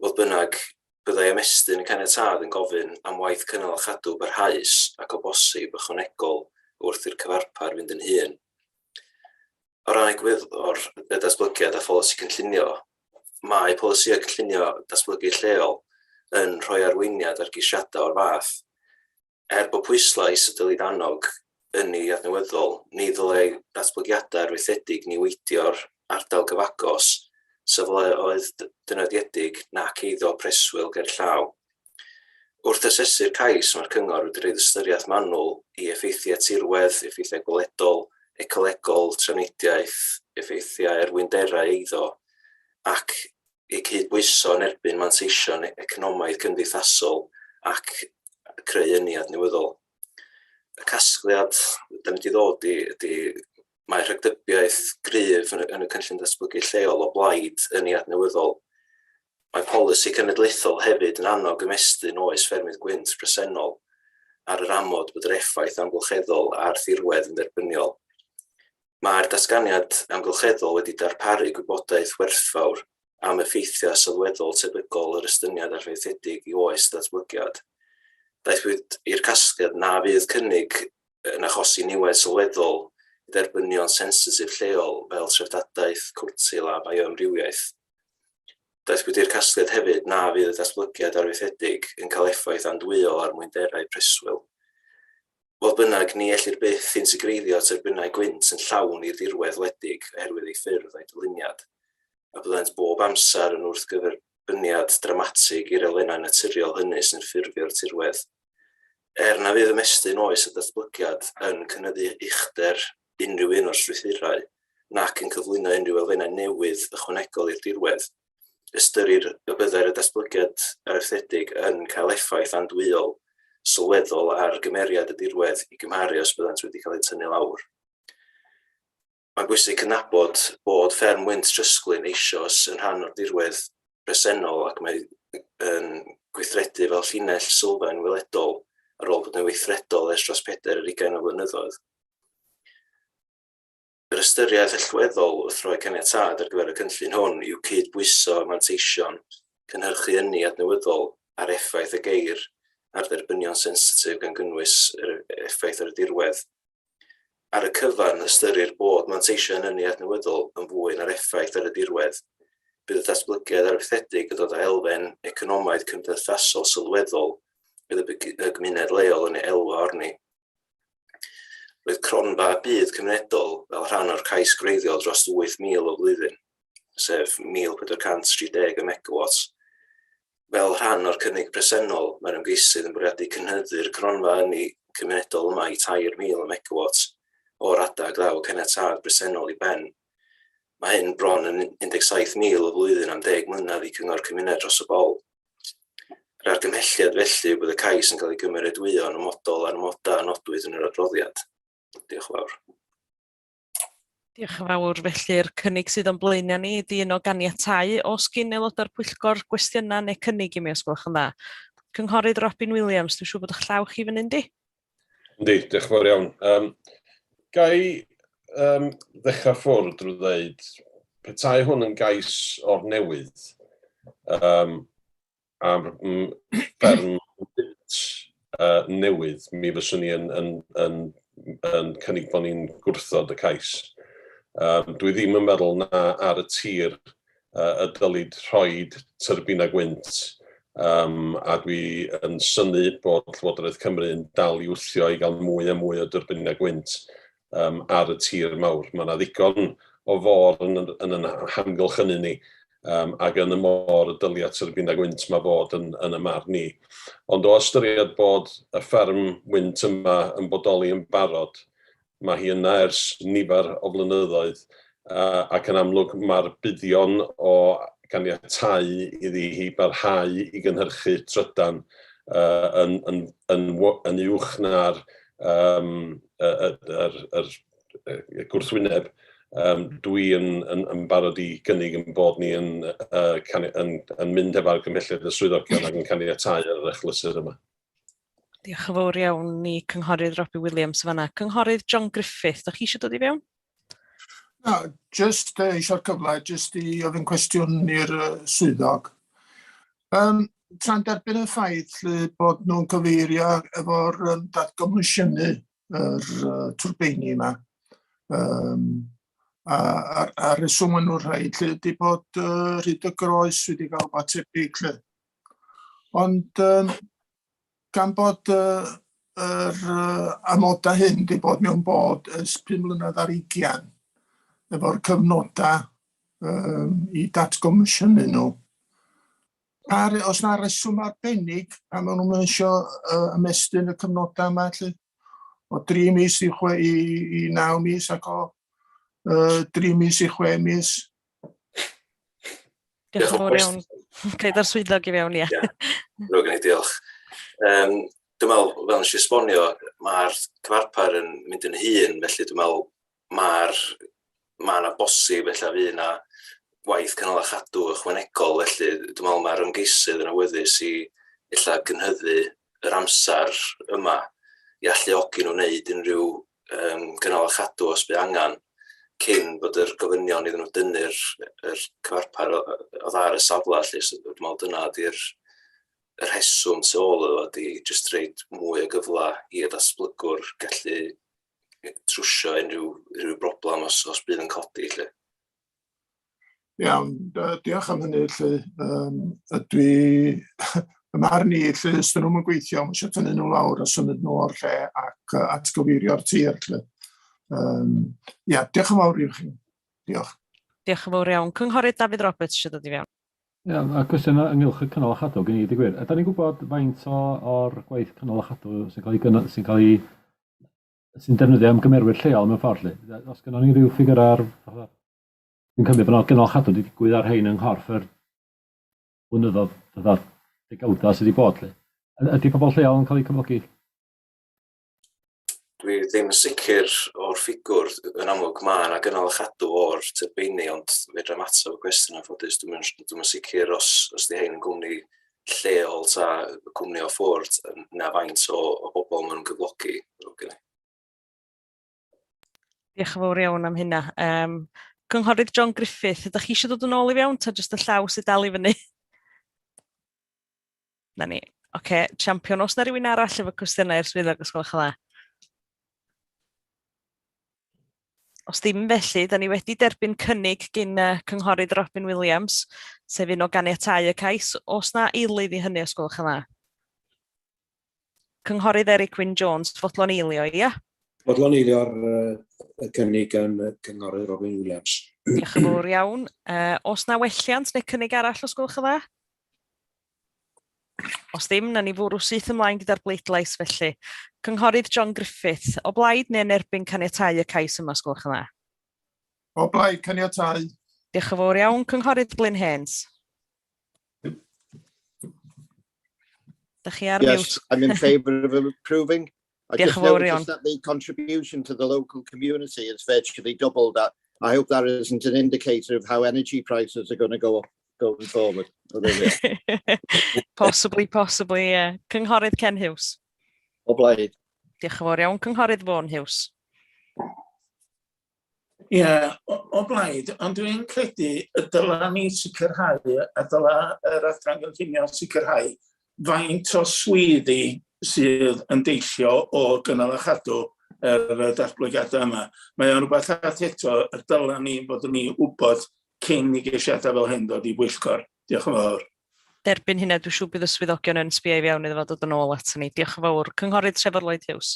Fodd bynnag, byddai ymestyn y caniatâd yn gofyn am waith cynnal a chadw barhaus ac o bosib ychwanegol wrth i'r cyfarpar fynd yn hyn. O ran egwyddor y datblygiad a pholisi cynllunio, mae polisi cynllunio datblygu lleol yn rhoi arweiniad ar geisiadau o'r fath. Bod pwyslais y dylid annog yn ei adnewyddol, ni ddylai datblygiadau arweithedig niweidio'r ardal gyfagos, safle oedd dynodiedig nac eiddo preswyl ger llaw. Wrth asesu'r cais, mae'r cyngor wedi rhaid ystyriaeth manwl i effeithiau tirwedd, effeithiau gweledol, ecolegol, trafnidiaeth, effeithiau arwynderau eiddo, ac i cydbwyso yn erbyn manteision economaidd cymdeithasol ac creu ynni adnewyddol. Y casgliad da wedi ddod ydy mae rhagdybiaeth gryf yn y cynllun datblygu lleol o blaid ynni adnewyddol. Mae polisi cenedlaethol hefyd yn annog ymestyn oes ffermydd gwynt presennol ar yr amod bod yr effaith amgylcheddol a'r thirwedd yn dderbyniol. Mae'r datganiad amgylcheddol wedi darparu gwybodaeth werthfawr am effeithiau sylweddol tebygol yr estyniad arfaethedig i oes datblygiad. Daethwyd i'r casgliad na fydd cynnig yn achosi niwed sylweddol i dderbynion sensitif lleol fel trefdadaeth, cwrtil a bioamrywiaeth. Daethwyd i'r casgliad hefyd na fydd y datblygiad arweithedig yn cael effaith andwyol ar mwynderau preswyl. Fodd bynnag, ni ellir byth integreiddio terbynau gwynt yn llawn i'r dirwedd wledig oherwydd ei ffyrdd a'i dyluniad, a byddant bob amser yn wrthgyferbyniad dramatig i'r elfennau naturiol hynny sy'n ffurfio'r tirwedd. Na fydd ymestyn oes y datblygiad yn cynyddu uchder unrhyw un o'r strwythurau, nac yn cyflwyno unrhyw elfennau newydd ychwanegol i'r dirwedd, ystyrir y byddai'r datblygiad arweithedig yn cael effaith andwyol sylweddol ar gymeriad y dirwedd i gymharu os byddant wedi cael eu tynnu lawr. Mae'n bwysig cydnabod bod fferm wynt trysglyn eisoes yn rhan o'r dirwedd presennol ac mae'n gweithredu fel llinell sylfaen weledol ar ôl bod yn weithredol ers dros 24 o flynyddoedd. Yr ystyriaeth allweddol wrth roi caniatâd ar gyfer y cynllun hwn yw cydbwyso manteision cynhyrchu ynni adnewyddol ar effaith y geir ar dderbynion sensitif gan gynnwys yr effaith ar y dirwedd. Ar y cyfan, ystyrir bod manteision ynni adnewyddol yn fwy na'r effaith ar y dirwedd. Bydd y datblygiad arfaethedig yn dod â elfen economaidd cymdeithasol sylweddol bydd y gymuned leol yn ei elwa arni. Roedd cronfa bydd cymunedol fel rhan o'r cais gwreiddiol dros 8,000 o flwyddyn, sef 1,430 o megawatts. Fel rhan o'r cynnig presennol, mae'r ymgeisydd yn bwriadu cynhyddu'r cronfa ynni cymunedol yma i 3,000 o megawatts o'r adag ddaw caniatâd presennol i ben. Mae hyn bron yn 17,000 o flwyddyn am 10 mlynedd i cyngor cymuned dros y bol. Yr argymhelliad felly bydd y cais yn cael ei gymeradwyo yn ymodol a'r moda nodwyd yn yr adroddiad. Diolch yn fawr. Diolch yn fawr. Felly'r cynnig sydd o'n blaenau ni ydy un o ganiatau. Os gyn aelodau'r pwyllgor gwestiynau neu cynnig i mi os gwelwch yn dda. Cynghorydd Robin Williams, dwi'n siŵr bod eich llaw chi fan yndi? Yndi, diolch yn fawr iawn. Gai ddechrau ffwrdd drwy ddweud, petai hwn yn gais o'r newydd, am fferm newydd, mi fyswn ni yn cynnig bod ni'n gwrthod y cais. Dwi ddim yn meddwl na ar y tir y dylid rhoi tyrbina gwynt, a dwi yn synnu bod Llywodraeth Cymru yn dal i wthio i gael mwy a mwy o tyrbina gwynt ar y tir mawr. Mae yna ddigon o fôr yn y hamgylch hynny ni, ac yn y môr y dyliad tyrbina gwynt mae fod yn y marn ni. Ond o ystyried bod y fferm wynt yma yn bodoli yn barod, mae hi yna ers nifer o flynyddoedd, ac yn amlwg mae'r buddion o ganiatau iddi hi barhau i gynhyrchu trydan yn uwch na'r gwrthwyneb. Dwi yn barod i gynnig yn bod ni yn mynd efo'r gymhelliad y swyddogion ac yn caniatau ar yr achlysur yma. Diolch yn fawr iawn i Cynghorydd Robin Williams fanna. Cynghorydd John Griffith, ydych chi eisiau dod i fewn? No, just eisiau'r cyfle, just i ofyn cwestiwn i'r swyddog. Tra'n derbyn y ffaith bod nhw'n cyfeirio efo'r datgomisiynu yr twrbeini yma. A reswm yn nhw'n rhaid lle ydy bod Rhyd y Groes wedi cael rhywbeth tebyg lle. Ond gan bod yr amodau hyn wedi bod mewn bod ys 5 mlynedd ar 20 efo'r cyfnodau i datgomisiynu nhw. Os yna reswm arbennig am nhw'n mynd eisiau ymestyn y cyfnodau yma lle, o 3 mis i 9 mis ac o 3 mis i 6 mis. Diolch yn fawr iawn. Caid ar swyddog i fewn, ia. Rwy'n gwneud diolch. Dwi'n meddwl, fel nes i esbonio, mae'r cyfarpar yn mynd yn hyn, felly dwi'n meddwl mae yna bosib felly fydd yna waith cynnal a chadw ychwanegol, felly dwi'n meddwl mae'r ymgeisydd yn awyddus i illa gynhyddu yr amser yma i alluogi nhw wneud unrhyw cynnal a chadw os bydd angen cyn bod yr gofynion iddyn nhw dynnu'r cyfarpar o ddar y safle, felly dwi'n meddwl dyna ydy'r rheswm tu ôl ydy jyst reid mwy o gyfle i'r datblygwr gallu trwsio unrhyw broblem os bydd yn codi. Iawn, diolch am hynny. Dwi y marn i lle ystyn nhw'n gweithio, mae eisiau tynnu nhw lawr a symud nhw o'r lle ac atgyfeirio'r tir. Diolch yn fawr i chi. Diolch. Diolch yn fawr iawn. Cynghorydd David Roberts eisiau dod i fewn. A cwestiwn ynghylch y cynnal a chadw, gen i ddigwyr. Ydyn ni'n gwybod faint o'r gwaith cynnal a chadw sy'n defnyddio am gymerwyr lleol mewn ffordd lle? Os gynnon ni rhyw ffigur ar... Dwi'n cymryd bod gynnal chadw wedi digwydd ar hein yng nghorff yr blynyddoedd degawda sydd wedi bod lle. Ydy pobl lleol yn cael eu cyflogi? Dwi ddim yn sicr o'r ffigwr yn amlwg mae yna gynnal a chadw o'r tyrbeini, ond fedra mater o gwestiwn yn ffodus. Dwi'n yn sicr os di hein yn gwmni lleol ta gwmni o ffwrdd na faint o bobl maen nhw'n gyflogi. Diolch yn fawr iawn am hynna. Cynghorydd John Griffith, ydych chi eisiau dod yn ôl i fewn, ta jyst y llaw sydd dal i fyny? Na ni. Oce, champion, os na rhywun arall efo cwestiynau i'r swyddog, os gwelwch yn dda? Os ddim felly, da ni wedi derbyn cynnig gyn cynghorydd Robin Williams, sef un o ganiatáu y cais. Os na eilydd i hynny, os gwelwch yn dda? Cynghorydd Eric Wyn Jones, fodlon eilio, ia? Fodlon eilio'r cynnig yn cynghorydd Robin Williams. Diolch yn fawr iawn. Os na welliant neu cynnig arall, os gwelwch yn dda? Os ddim, na ni fwrw syth ymlaen gyda'r bleidlais felly. Cynghorydd John Griffith, o blaid neu'n erbyn caniatáu y cais yma, os gwelwch yn dda? O blaid caniatáu. Diolch yn fawr iawn. Cynghorydd Glyn Haynes. Dach chi ar mute? Yes, I'm in favour of approving. I Diolch just yn fawr noticed iawn. that the contribution to the local community is virtually doubled. That I hope that isn't an indicator of how energy prices are going to go up going forward. Oh, there we are. Possibly, yeah. Cynghorydd Ken Hughes. O blaid. Diolch yn fawr iawn. Cynghorydd Vaughan Hughes. Ie, o blaid, ond dwi'n credu y dyla ni sicrhau, a dyla yr adran gynllunio sicrhau faint o swyddi sydd yn deillio o gynnal a chadw yr datblygiadau yma. Mae o'n rhywbeth at eto, y dyla ni bod ni wybod cyn i geisiadau fel hyn dod i Pwyllgor. Diolch yn fawr. Derbyn hynna, dwi'n siŵr bydd y swyddogion yn sbio i fewn iddo fo dod yn ôl at ni. Diolch yn fawr. Cynghorydd Trevor Lloyd Hughes.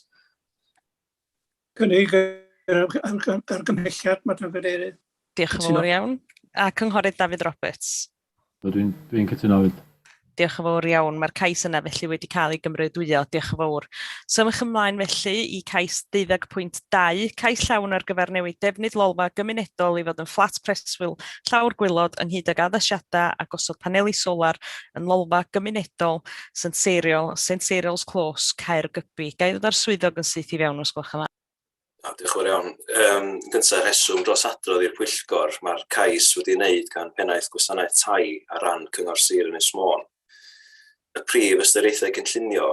Cynnig argymhelliad, Madam Cadeirydd. Diolch yn fawr iawn. A cynghorydd David Roberts. Dwi'n cytuno fyd. Diolch yn fawr iawn. Mae'r cais yna felly wedi cael ei gymrydwyo. Diolch yn fawr. Symwch ymlaen felly i cais 12.2, cais llawn ar gyfer newid defnydd lolfa gymunedol i fod yn fflat preswyl llawr gwylod ynghyd ag addasiadau a gosod paneli solar yn lolfa gymunedol St Cyrils Close, Caergybi. Gai ddod ar swyddog yn syth i fewn os gwelwch yn dda? Diolch yn fawr iawn. Gyntaf rheswm dros adrodd i'r Pwyllgor, mae'r cais wedi wneud gan pennaeth gwasanaeth tai ar ran Cyngor Sir Ynys Môn. Y prif ystyriaethau cynllunio,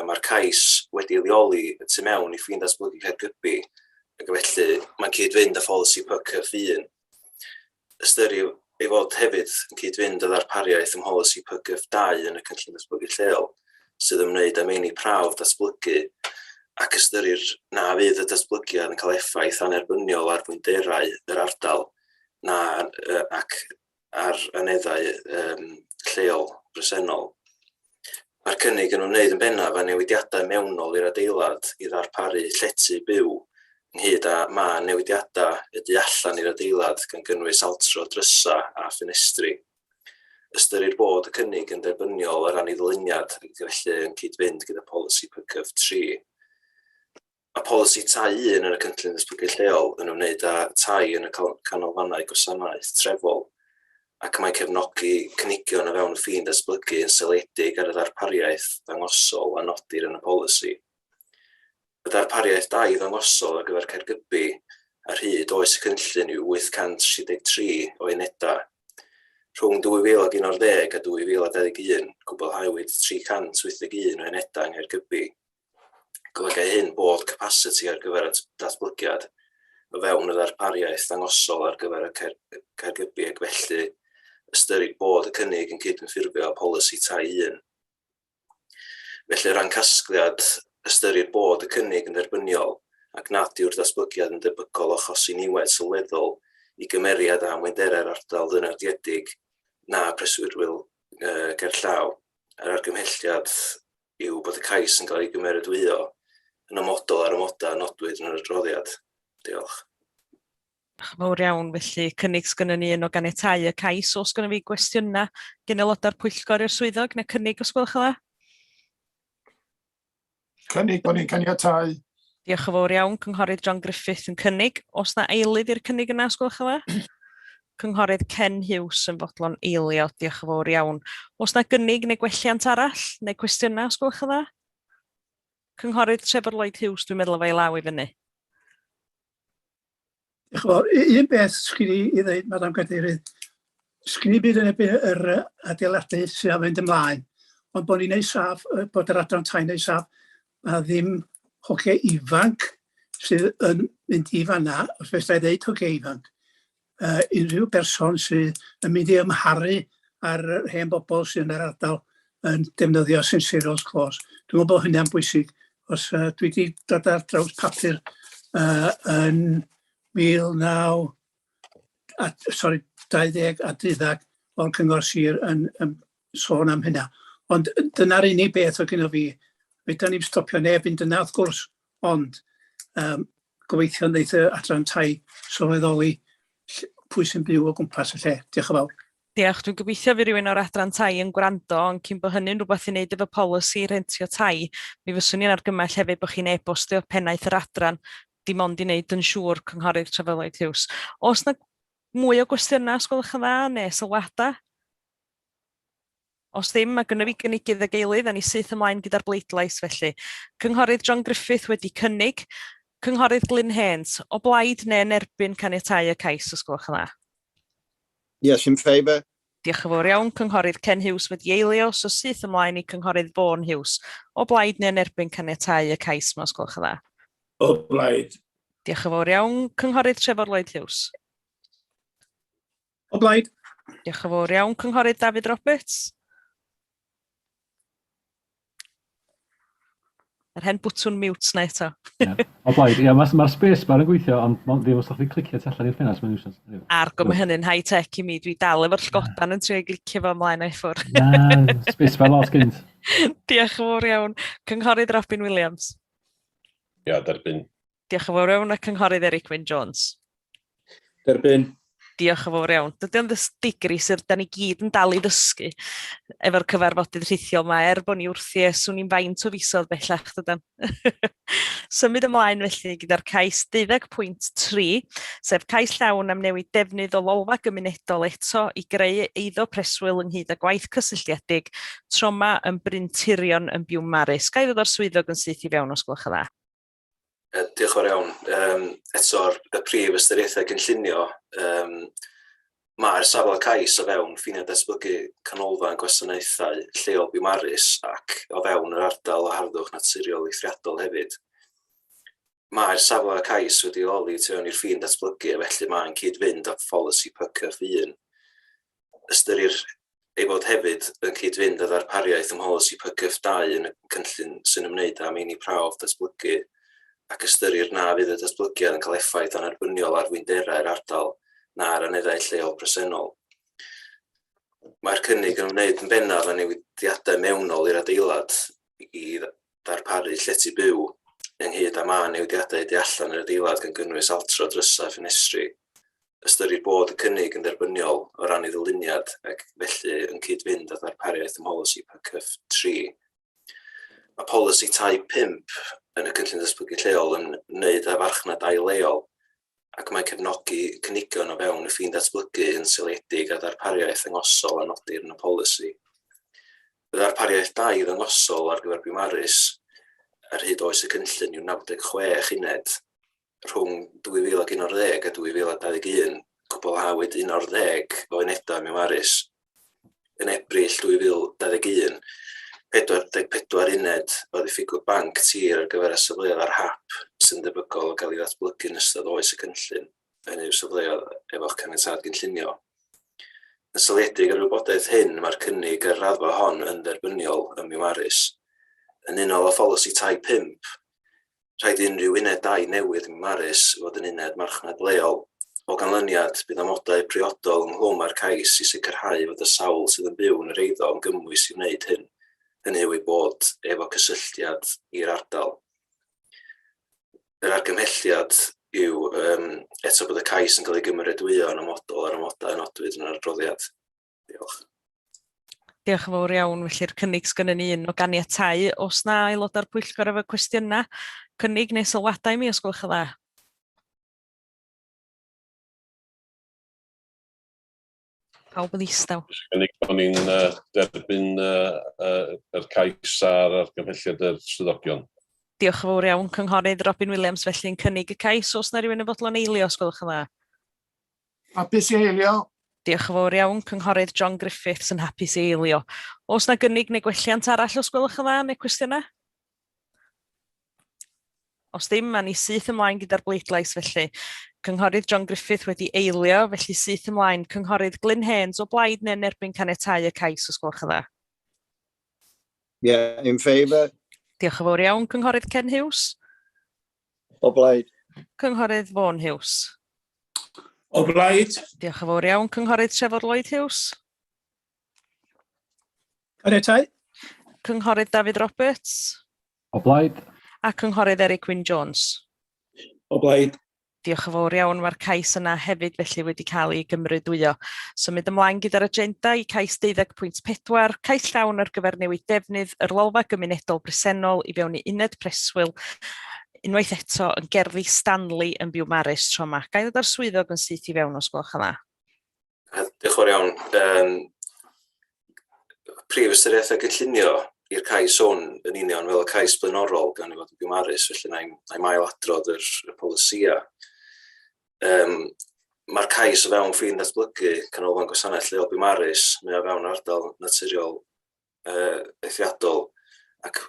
mae'r cais wedi leoli y tu mewn i ffin datblygu Caergybi, ac felly mae'n cyd-fynd â pholisi PCF1. Ystyrir ei fod hefyd yn cyd-fynd â ddarpariaeth ym mholisi PCF2 yn y cynllun datblygu lleol, sydd yn ymwneud â meini prawf datblygu, ac ystyrir na fydd y datblygiad yn cael effaith anerbyniol ar fwynderau yr ardal ac ar aneddau lleol bresennol. Mae'r cynnig yn ymwneud yn bennaf â newidiadau mewnol i'r adeilad i ddarparu llety byw, ynghyd â mae newidiadau y tu allan i'r adeilad gan gynnwys altro drysa a ffenestri. Ystyrir bod y cynnig yn derbyniol ar ran ei ddyluniad ac felly yn cyd-fynd gyda polisi PCF3. Mae polisi tai 1 yn y cynllun datblygu lleol yn ymwneud â tai yn y canolfannau gwasanaeth trefol, ac mae'n cefnogi cynigion o fewn y ffin datblygu yn seledig ar y ddarpariaeth ddangosol a nodir yn y polisi. Y ddarpariaeth 2 ddangosol ar gyfer Caergybi ar hyd oes y cynllun yw 863 o unedau. Rhwng 2011 a 2021, cwblhawyd 381 o unedau yng Nghaergybi. Golygai hyn bod capacity ar gyfer y datblygiad o fewn y ddarpariaeth ddangosol ar gyfer y Caergybi, ac felly ystyrir bod y cynnig yn cydymffurfio polisi tai 1. Felly ran casgliad, ystyrir bod y cynnig yn dderbyniol ac nad yw'r datblygiad yn debygol o achosi niwed sylweddol i gymeriad a mwyndera'r ardal ddynodiedig na preswyrwyl gerllaw. Yr argymhelliad yw bod y cais yn cael ei gymeradwyo yn ymodol ar ymodau nodwyd yn yr adroddiad. Diolch. Mawr iawn, felly cynnig sgynnon ni yn o ganiatáu y cais. Os gynnon fi gwestiynau gen aelodau'r Pwyllgor i'r swyddog, neu cynnig os gwelwch yn dda? Cynnig bod ni'n ganiatáu. Diolch yn fawr iawn. Cynghorydd John Griffith yn cynnig. Os na eilydd i'r cynnig yna, os gwelwch yn dda? Cynghorydd Ken Hughes yn fodlon eilio. Diolch yn fawr iawn. Os na gynnig neu gwelliant arall, neu cwestiynau, os gwelwch yn dda? Cynghorydd Trevor Lloyd Hughes, dwi'n meddwl fe law i fyny. Diolch yn fawr. Un beth sgyn i ddweud, Madam Cadeirydd, sgyn i byd yn ebyn yr adeiladu sy'n a fynd ymlaen, ond bod ni'n neud saff, bod yr adran tai'n neud saff, a ddim hogiau ifanc sydd yn mynd i fanna, os fes i ddeud o geifan, unrhyw berson sydd yn mynd i ymharu ar yr hen bobl sy'n yr ardal yn defnyddio sensirols clos. Dwi'n meddwl bod hynny'n bwysig, os dwi wedi dod ar draws papur yn 20 a 12 o'r cyngor sir yn sôn am hynna. Ond dyna'r unig beth o gyda fi. Fydda ni'n stopio neb fynd yna wrth gwrs, ond gobeithio wneud y adran tai sylweddoli pwy sy'n byw o gwmpas y lle. Diolch yn fawr. Diolch, dwi'n gobeithio fi rywun o'r adran tai yn gwrando, ond cyn bod hynny'n rhywbeth i wneud efo polisi rentio tai, mi fyswn i'n argymell hefyd bod chi'n e-bostio pennaeth yr adran, dim ond i wneud yn siŵr cynghorydd Trefylaeth Hughes. Oes na mwy o gwestiynau, os gwelwch yn dda, neu sylwadau? Os ddim, mae gynnu fi gynigydd y geilydd, a ni syth ymlaen gyda'r bleidlais felly. Cynghorydd John Griffith wedi cynnig, Cynghorydd Glyn Haynes, o blaid neu yn erbyn caniatáu y cais, os gwelwch yn dda? Yes, in favour. Diolch yn fawr iawn, Cynghorydd Ken Hughes wedi eilio, so syth ymlaen i Cynghorydd Vaughan Hughes. O blaid neu yn erbyn caniatáu y cais, os gwelwch yn dda? O blaid. Diolch yn fawr iawn, Cynghorydd Trefor Lloyd Hughes. O blaid. Diolch yn fawr iawn, Cynghorydd David Roberts. Yr hen bwtwn mute na eto. O blaid, ia, mae'r space bar'n yn gweithio, ond ddim os ydych chi'n clicio tu allan i'r ffenast, mae'n iwsio. Argo mae hynny'n high-tech i mi, dwi dal efo'r llgodan yn trio glicio fo ymlaen o'i ffwr. Na, space bar lot gynt. Diolch yn fawr iawn, Cynghorydd Robin Williams. Ia, derbyn. Diolch yn fawr iawn, a Cynghorydd Eric Wyn Jones. Derbyn. Diolch yn fawr iawn. Dydy o'n digri sydd da ni gyd yn dal i ddysgu efo'r cyfarfodydd rhithiol yma, bod ni wrthi swn i'n faint o fisoedd bellach dydyn. Symud ymlaen felly gyda'r cais 12.3, sef cais llawn am newid defnydd o lolfa gymunedol eto i greu eiddo preswyl ynghyd â gwaith cysylltiedig troma yn Bryn Tirion yn Biwmaris. Ga i ddod o'r swyddog yn syth i fewn os gwelwch yn dda? Diolch yn iawn. Eto'r prif ystyriaethau cynllunio, mae'r safle cais o fewn ffiniau datblygu canolfan gwasanaethau lleol Biwmaris ac o fewn yr ardal o harddwch naturiol eithriadol hefyd. Mae'r safle cais wedi leoli tu fewn i'r ffin datblygu, felly mae'n cyd-fynd â pholisi PCF1. Ystyrir ei fod hefyd yn cyd-fynd â ddarpariaeth ym mholisi PCF2 yn y cynllun sy'n ymwneud â meini prawf datblygu, ac ystyrir na fydd y datblygiad yn cael effaith anerbyniol ar fwynderau'r ardal na'r aneddau lleol presennol. Mae'r cynnig yn ymwneud yn bennaf â newidiadau mewnol i'r adeilad i ddarparu lle tu byw, ynghyd â mae newidiadau tu allan yr adeilad gan gynnwys altro, drysau, ffenestri. Ystyrir bod y cynnig yn dderbyniol o ran ei ddyluniad ac felly yn cyd-fynd â ddarpariaeth ym mholisi PCF3. Mae polisi tai 5 yn y cynllun datblygu lleol yn wneud â farchnad ai-leol ac mae cefnogi cynigion o fewn y ffin datblygu yn seiliedig a ddarpariaeth ddangosol a nodir yn y polisi. Y ddarpariaeth 2 ddangosol ar gyfer Biwmaris ar hyd oes y cynllun yw 96 uned rhwng 2011 a 2021, cwblhawyd 11 o unedau Biwmaris. Yn Ebrill 2021, 44 uned oedd y ffigwr banc tir ar gyfer y safleoedd ar hap sy'n debygol o gael ei ddatblygu yn ystod oes y cynllun, yn yw'r safleoedd efo'ch caniatâd gynllunio. Yn seiliedig ar wybodaeth hyn, mae'r cynnig ar raddfa hon yn dderbyniol ym Biwmaris. Yn unol â pholisi tai 5, rhaid unrhyw uned dau newydd ym Biwmaris fod yn uned marchnad leol. O ganlyniad, bydd amodau priodol ynglwm â'r cais i sicrhau fod y sawl sydd yn byw yn yr eiddo yn gymwys i wneud hyn. Hynny yw ei bod efo cysylltiad i'r ardal. Yr argymhelliad yw eto bod y cais yn cael ei gymrydwyo yn amodol ar amodau nodwyd yn yr adroddiad. Diolch. Diolch yn fawr iawn, felly'r cynnig sgynny ni un o ganiatáu. Os na aelodau'r pwyllgor efo cwestiynau, cynnig neu sylwadau mi os gwelwch yn dda? Pawb yn ddistaw. Gynnig bod ni'n derbyn yr cais a'r argymhelliad yr swyddogion. Diolch yn fawr iawn, Cynghorydd Robin Williams, felly'n cynnig y cais. Os na rhywun yn fodlon eilio, os gwelwch yn dda? Hapus i eilio. Diolch yn fawr iawn, Cynghorydd John Griffiths yn hapus i eilio. Os na gynnig neu gwelliant arall, os gwelwch yn dda, neu cwestiynau? Os dim, ma ni syth ymlaen gyda'r bleidlais felly. Cynghorydd John Griffith wedi eilio, felly syth ymlaen. Cynghorydd Glyn Haynes o blaid neu'n erbyn caniatáu y cais os gwelwch yn dda. Yeah, in favour. Diolch yn fawr iawn. Cynghorydd Ken Hughes. O blaid. Cynghorydd Vaughan Hughes. O blaid. Diolch yn fawr iawn. Cynghorydd Trevor Lloyd Hughes. Caniatáu. Cynghorydd David Roberts. O blaid. A cynghorydd Eric Wyn Jones. O blaid. Diolch yn fawr iawn, mae'r cais yna hefyd felly wedi cael ei gymrydwyo. Symud ymlaen gyda'r agenda i cais 12.4, cais llawn ar gyfer newid defnydd yr lolfa gymunedol bresennol i fewn i uned preswyl, unwaith eto yn gerddi Stanley yn Biwmaris tro yma. Gai ddod ar swyddog yn syth i fewn os gwelwch yn dda. Diolch yn fawr iawn. Prif ystyriaethau cynllunio i'r cais hwn yn union fel y cais blaenorol gan ei fod yn Biwmaris, felly na'i ailadrodd y polisia. Mae'r cais o fewn ffin datblygu canolfan gwasanaeth leol Biwmaris, mae o fewn ardal naturiol eithriadol, ac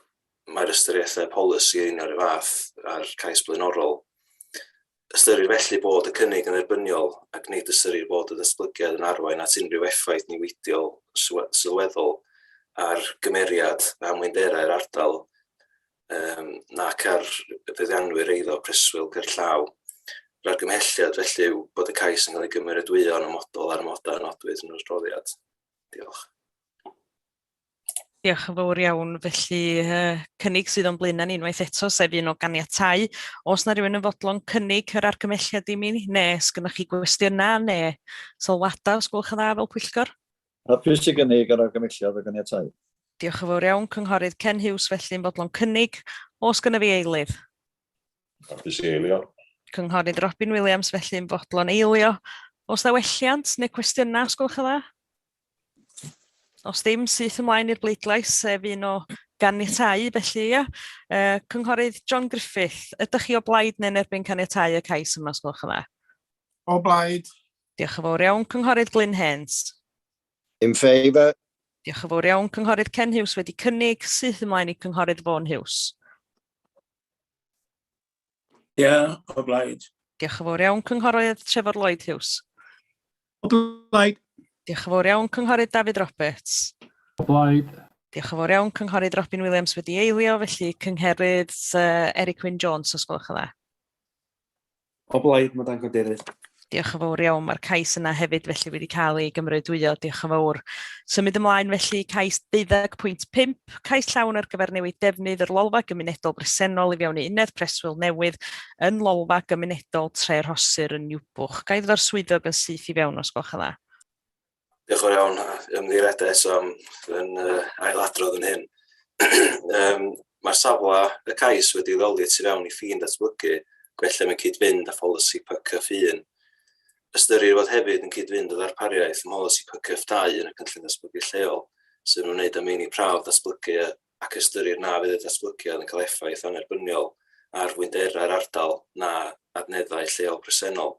mae'r ystyriaethau polisi yn union y fath ar cais blaenorol. Ystyrir felly bod y cynnig yn dderbyniol ac nid ystyrir bod y datblygiad yn arwain at unrhyw effaith newidiol sylweddol ar gymeriad a mwynderau'r ardal nac ar fyddiannwyr eiddo preswyl gerllaw. Yr argymhelliad felly yw bod y cais yn cael ei gymeradwyo yn ymodol ar ymodau nodwydd yn yr adroddiad. Diolch. Diolch yn fawr iawn. Felly cynnig sydd o'n blaen ni unwaith eto, sef un o ganiatáu. Os na rhywun yn fodlon cynnig yr argymhelliad i mi, neu sgynnoch chi gwestiynau neu sylwadau os gwelwch yn dda fel Pwyllgor? Hapus i gynnig yr argymhelliad o ganiatáu. Diolch yn fawr iawn. Cynghorydd Ken Hughes felly yn fodlon cynnig. Os gynno fi eilydd? Hapus i eilio. Cynghorydd Robin Williams felly yn fodlon eilio. Os na welliant neu cwestiynau os gwelwch yn dda? Os dim, syth ymlaen i'r bleidlais, sef un o ganiatáu felly, ia. Cynghorydd John Griffith, ydych chi o blaid neu'n erbyn caniatáu y cais yma os gwelwch yn dda? O blaid. Diolch yn fawr iawn. Cynghorydd Glyn Haynes. In favour. Diolch yn fawr iawn. Cynghorydd Ken Hughes wedi cynnig, syth ymlaen i cynghorydd Vaughan Hughes. O blaid. Diolch yn fawr iawn. Cynghorydd Trevor Lloyd Hughes. O blaid. Diolch yn fawr iawn. Cynghorydd David Roberts. O blaid. Diolch yn fawr iawn. Cynghorydd Robin Williams wedi eilio, felly cynghorydd Eric Wyn Jones os gwelwch yn dda. O blaid, mae dan cadeirydd. Diolch yn fawr iawn. Mae'r cais yna hefyd felly wedi cael ei gymrydwyo. Diolch yn fawr. Symud ymlaen felly cais 12.5, cais llawn ar gyfer newid defnydd yr lolfa gymunedol bresennol i fewn i uned preswyl newydd yn lolfa gymunedol Tre Rhosir yn Niwbwch. Gai ddod ar swyddog yn syth i fewn os gwelwch yn dda. Diolch yn iawn. Ymddiheuriadau eto yn ailadrodd yn hyn. Mae'r safle y cais wedi ddoli tu fewn i ffin datblygu, gwella mae'n cyd-fynd â pholisi PCF1. Ystyrir fod hefyd yn cyd-fynd o ddarpariaeth ym polisi PCF2 yn y cynllun datblygu lleol, sy'n wneud am meini prawf datblygu ac ystyrir na fydd y datblygiad yn cael effaith anerbyniol ar fwynderau'r ardal na adneddau lleol presennol.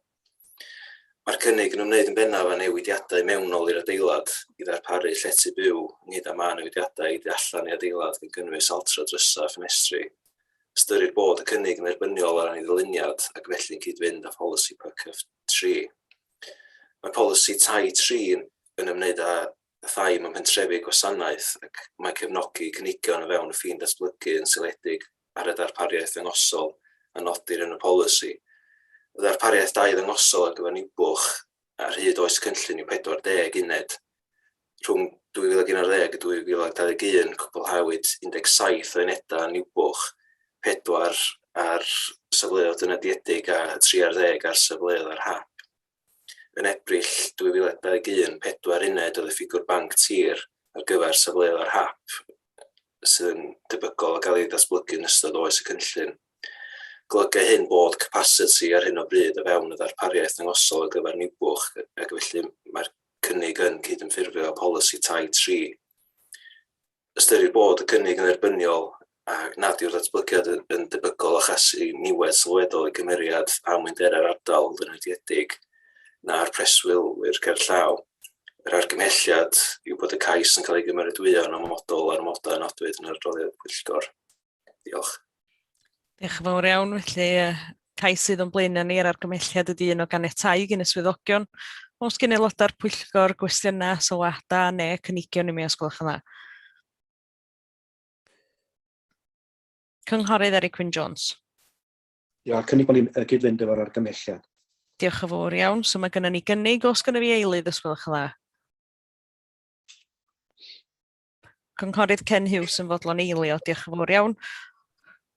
Mae'r cynnig yn ymwneud yn bennaf â newidiadau mewnol i'r adeilad i ddarparu llety byw, nid am a newidiadau i allan i adeilad yn gynnwys altra drysa a ffenestri. Ystyrir bod y cynnig yn erbyniol ar ei ddyluniad ac felly'n cyd-fynd â pholisi PCF3. Mae polisi tai 3 yn ymwneud â thai mewn pentrefi gwasanaeth ac mae cefnogi cynigion o fewn y ffin datblygu yn seledig ar y darpariaeth ddangosol a nodir yn y polisi. Y darpariaeth 2 ddangosol ar gyfer Niwbwch ar hyd oes cynllun i 40 uned. Rhwng 2011 a 2021 cwblhawyd 17 o unedau Niwbwch, 4 ar safleoedd dynadiedig a 13 ar safleoedd ar hap. Yn Ebrill 2021, 4 uned oedd y ffigwr banc tir ar gyfer safleoedd ar hap sydd yn debygol o gael ei datblygu yn ystod oes y cynllun. Golygu hyn bod capacity ar hyn o bryd o fewn y ddarpariaeth ddangosol ar gyfer Niwbwch ac felly mae'r cynnig yn cyd-ynffurfio polisi tai 3. Ystyrir bod y cynnig yn erbyniol a nad yw'r datblygiad yn debygol o chasu niwed sylweddol i gymeriad a mwynderau'r ardal dynadiedig na'r preswylwyr gerllaw. Yr argymhelliad yw bod y cais yn cael ei gymeradwyo yn ymodol ar ymodau nodwydd yn yr adroddiad Pwyllgor. Diolch. Diolch yn fawr iawn, felly cais sydd yn blaen ni ar argymelliad ydy un o ganiatáu gan y swyddogion. Oes gen aelodau'r pwyllgor gwestiynau, sylwadau neu cynigion i mi os gwelwch yn dda? Cynghorydd Eric Wyn Jones. Ia, cynnig bod ni'n gyd-fynd efo'r argymelliad. Diolch yn fawr iawn. So mae gennym ni gynnig, os gennym fi eilydd os gwelwch yn dda? Cynghorydd Ken Hughes yn fodlon eilio, diolch yn fawr iawn.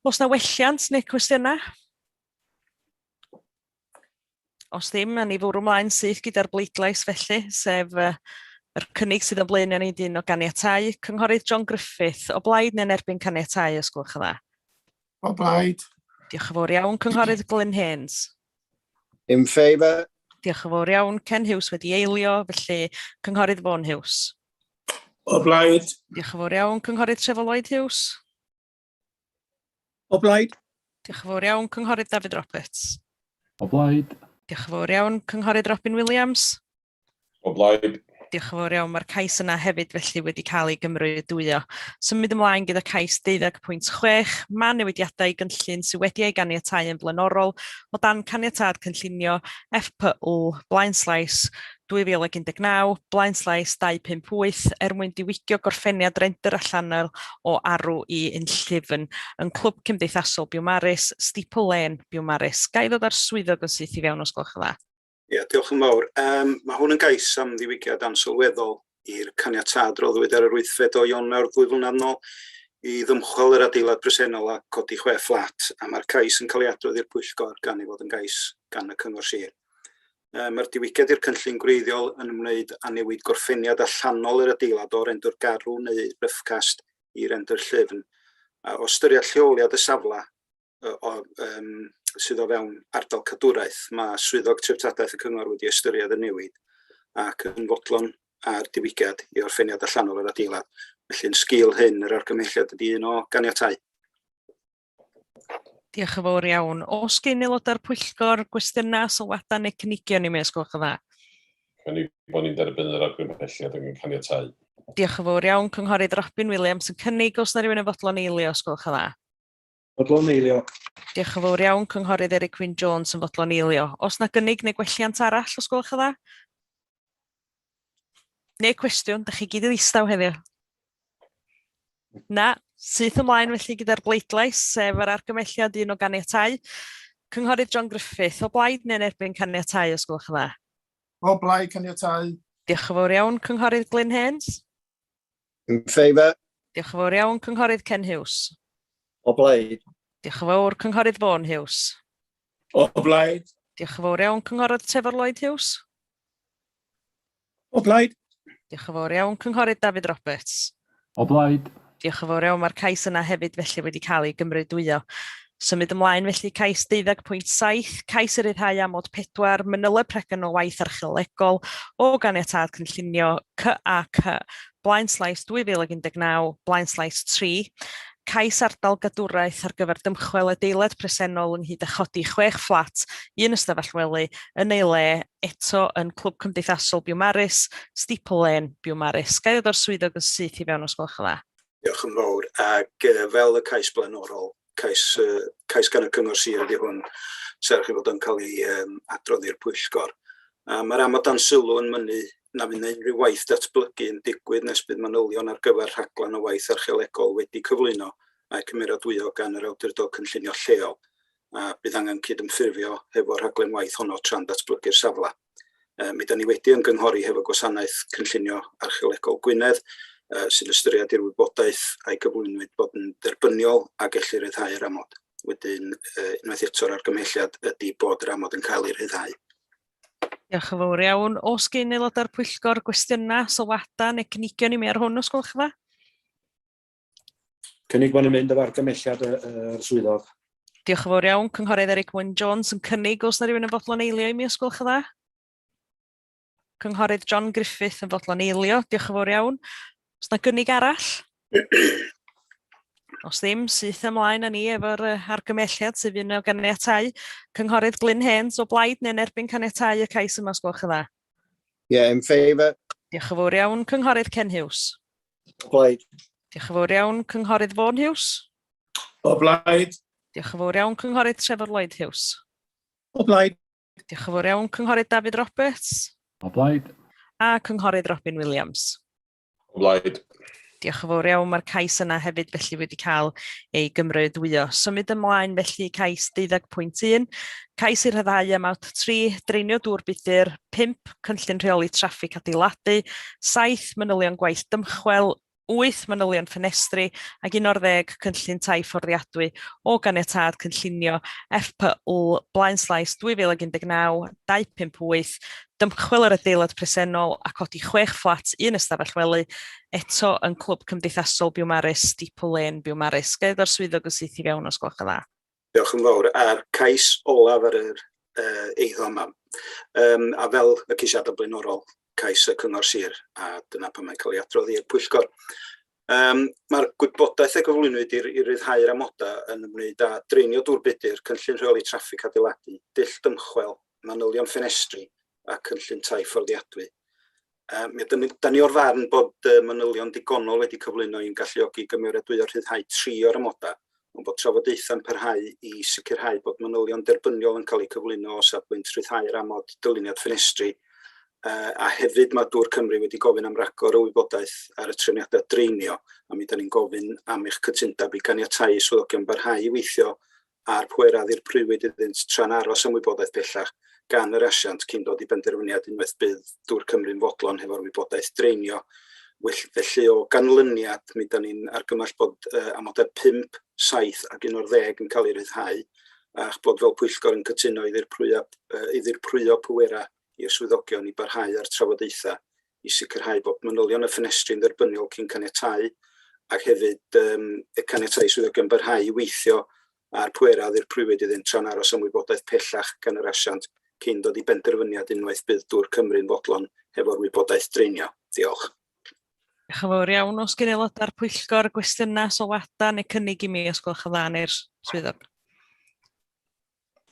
Oes na welliant neu cwestiynau? Os ddim, a ni fwrw ymlaen syth gyda'r bleidlais felly, sef yr cynnig sydd yn blaen ni dyn o ganiatáu. Cynghorydd John Griffith, o blaid neu'n erbyn caniatáu os gwelwch yn dda? O blaid. Diolch yn fawr iawn. Cynghorydd Glyn Haynes. In favour. Diolch yn fawr iawn. Ken Hughes wedi eilio, felly Cynghorydd Vaughan Hughes. O blaid. Diolch yn fawr iawn. Cynghorydd Trevor Lloyd Hughes. O blaid. Diolch yn fawr iawn. Cynghorydd David Roberts. O blaid. Diolch yn fawr iawn. Cynghorydd Robin Williams. O blaid. Diolch yn fawr iawn. Mae'r cais yna hefyd felly wedi cael ei gymrydwyo. Symud ymlaen gyda cais 12.6. Mae newidiadau gynllun sydd wedi ei ganiatáu yn blaenorol o dan caniatâd cynllunio FPU blaen slais 2019, blaen slais 258 mwyn diwygio gorffeniad render allanol o arw i Unllyfn yn Clwb Cymdeithasol Biwmaris, Steeple Lane, Biwmaris. Ga i ddod ar swyddog yn syth i fewn os gwelwch yn dda? Ie, diolch yn fawr. Mae hwn yn gais am ddiwygiad ansylweddol i'r caniatâd roddwyd ar yr 8 o Ionawr 2 flynedd nôl i ddymchwel yr adeilad presennol a codi 6 fflat, a mae'r cais yn cael ei adrodd i'r pwyllgor gan ei fod yn gais gan y Cyngor Sir. Mae'r diwygiad i'r cynllun gwreiddiol yn ymwneud â newid gorffeniad allanol yr adeilad o rendr garw neu ryffcast i rendr llyfn. O ystyried lleoliad y safle sydd o fewn ardal cadwraeth, mae swyddog treftadaeth y cyngor wedi ystyried y newid ac yn fodlon ar diwygiad i orffeniad allanol yr adeilad. Felly'n sgil hyn yr argymelliad ydy un o ganiatáu. Diolch yn fawr iawn. Os gen aelodau'r pwyllgor gwestiynau, sylwadau neu cynigion i mi os gwelwch yn dda? Cynnig bod ni'n derbyn yr argymelliad yn caniatáu. Diolch yn fawr iawn. Cynghorydd Robin Williams yn cynnig, os na rhywun yn fodlon eilio os gwelwch yn dda? Fodlon eilio. Diolch yn fawr iawn. Cynghorydd Eric Wyn Jones yn fodlon eilio. Os na gynnig neu gwelliant arall os gwelwch yn dda? Neu cwestiwn, da chi gyd yn ddistaw heddiw? Na, syth ymlaen felly gyda'r bleidlais, sef yr argymelliad un o ganiatáu. Cynghorydd John Griffith, o blaid neu'n erbyn caniatáu os gwelwch yn dda? O blaid caniatáu. Diolch yn fawr iawn. Cynghorydd Glyn Haynes. In favour. Diolch yn fawr iawn. Cynghorydd Ken Hughes. O blaid. Diolch yn fawr. Cynghorydd Vaughan Hughes. O blaid. Diolch yn fawr iawn. Cynghorydd Trevor Lloyd Hughes. O blaid. Diolch yn fawr iawn. Cynghorydd David Roberts. O blaid. Diolch yn fawr iawn. Mae'r cais yna hefyd felly wedi cael ei gymrydwyo. Symud ymlaen felly cais 12.7, cais yr ryddhau amod 4, manylau preganol waith archeolegol o ganiatâd cynllunio CAC, blaen slais 2019, blaen slais 3, cais ardal gadwraeth ar gyfer dymchwel adeilad presennol ynghyd â chodi 6 fflat un ystafell wely yn ei le eto yn Clwb Cymdeithasol Biwmaris, Steeple Lane, Biwmaris. Ga i ddod o'r swyddog yn syth i fewn os gwelwch yn dda? Diolch yn fawr. Ac fel y cais blaenorol, cais gan y Cyngor Sir ydy hwn, serch i fod yn cael ei adrodd i'r pwyllgor. Mae'r amod dan sylw yn mynnu na fydd unrhyw waith datblygu yn digwydd nes bydd manylion ar gyfer rhaglen o waith archeolegol wedi cyflwyno a'i cymeradwyo gan yr awdurdod cynllunio lleol. A bydd angen cydymffurfio hefo rhaglen waith honno tra'n datblygu'r safle. Mi da ni wedi ymgynghori hefo gwasanaeth cynllunio archeolegol Gwynedd, sy'n ystyried i'r wybodaeth a'i gyflwynwyd bod yn derbyniol a gellir ryddhau'r amod. Wedyn, unwaith eto'r argymelliad ydy bod yr amod yn cael ei ryddhau. Diolch yn fawr iawn. Os gen aelodau'r pwyllgor gwestiynau, sylwadau neu cynigion i mi ar hwn os gwelwch yn dda? Cynnig bod ni'n mynd efo'r argymelliad yr swyddog. Diolch yn fawr iawn. Cynghorydd Eric Wyn Jones yn cynnig, os na rhywun yn fodlon eilio i mi os gwelwch yn dda? Cynghorydd John Griffith yn fodlon eilio. Diolch yn fawr iawn. Os na gynnig arall? Os ddim, syth ymlaen â ni efo'r argymelliad sydd yn o ganiatáu. Cynghorydd Glyn Haynes o blaid neu'n erbyn caniatáu y cais yma os gwelwch yn dda? Yeah, in favour. Diolch yn fawr iawn. Cynghorydd Ken Hughes. O blaid. Diolch yn fawr iawn. Cynghorydd Vaughan Hughes. O blaid. Diolch yn fawr iawn, Cynghorydd Trevor Lloyd Hughes. O blaid. Diolch yn fawr iawn, Cynghorydd David Roberts. O blaid. A Cynghorydd Robin Williams. O blaid. Diolch yn fawr iawn, mae'r cais yna hefyd felly wedi cael ei gymrydwyo. Symud ymlaen felly cais 12.1, cais i'r rhyddhau amawt 3, dreinio dŵr budr, 5, cynllun rheoli traffig adeiladu, 7, manylion gwaith dymchwel, 8 manylion ffenestri ac 11 cynllun tai fforddiadwy o ganiatâd cynllunio FPL blaenslais 2019, 258, dymchwel yr adeilad presennol a codi 6 fflat un ystafell wely, eto yn clwb cymdeithasol Biwmaris, Steeple Lane, Biwmaris. Gael o'r swyddog yn syth i fewn os gwelwch yn dda. Diolch yn fawr. A'r cais olaf ar yr eiddo yma. A fel y ceisiadau blaenorol, cais y Cyngor Sir, a dyna pan mae'n cael ei adroddi i'r Pwyllgor. Mae'r gwybodaeth a gyflwynwyd i'r ryddhau'r amoda yn ymwneud â dreinio dŵr budr, cynllun rheoli traffig adeiladu, dull dymchwel, manylion ffenestri a cynllun tai fforddiadwy. Da ni o'r farn bod manylion digonol wedi cyflwyno i'n galluogi gymeradwyo'r rhyddhau 3 o'r amoda, ond bod trafodaethau'n parhau i sicrhau bod manylion derbyniol yn cael eu cyflwyno o safbwynt rhyddhau'r amod dyluniad ffenestri, a hefyd mae Dŵr Cymru wedi gofyn am ragor o wybodaeth ar y trefniadau dreinio, a mi da ni'n gofyn am eich cytundeb i ganiatáu swyddogion barhau i weithio ar pweradd i'r prywyd iddynt tra'n aros am wybodaeth bellach gan yr asiant cyn dod i benderfyniad unwaith bydd Dŵr Cymru'n fodlon hefo'r wybodaeth dreinio. Felly o ganlyniad mi da ni'n argymell bod amodau 5, 7 ac 11 yn cael ei ryddhau, a'ch bod fel Pwyllgor yn cytuno iddi'r prwyo pwera i'r swyddogion i barhau ar trafodaethau i sicrhau bod manylion y ffenestri'n dderbyniol cyn caniatáu ac hefyd y caniatáu swyddogion barhau i weithio ar pweradd i'r prywyd iddynt tra'n aros am wybodaeth pellach gan yr asiant cyn dod i benderfyniad unwaith bydd Dŵr Cymru'n fodlon hefo'r wybodaeth dreinio. Diolch. Diolch yn fawr iawn. Os gen aelodau'r Pwyllgor gwestiynau, sylwadau neu cynnig i mi os gwelwch yn dda neu'r swyddog.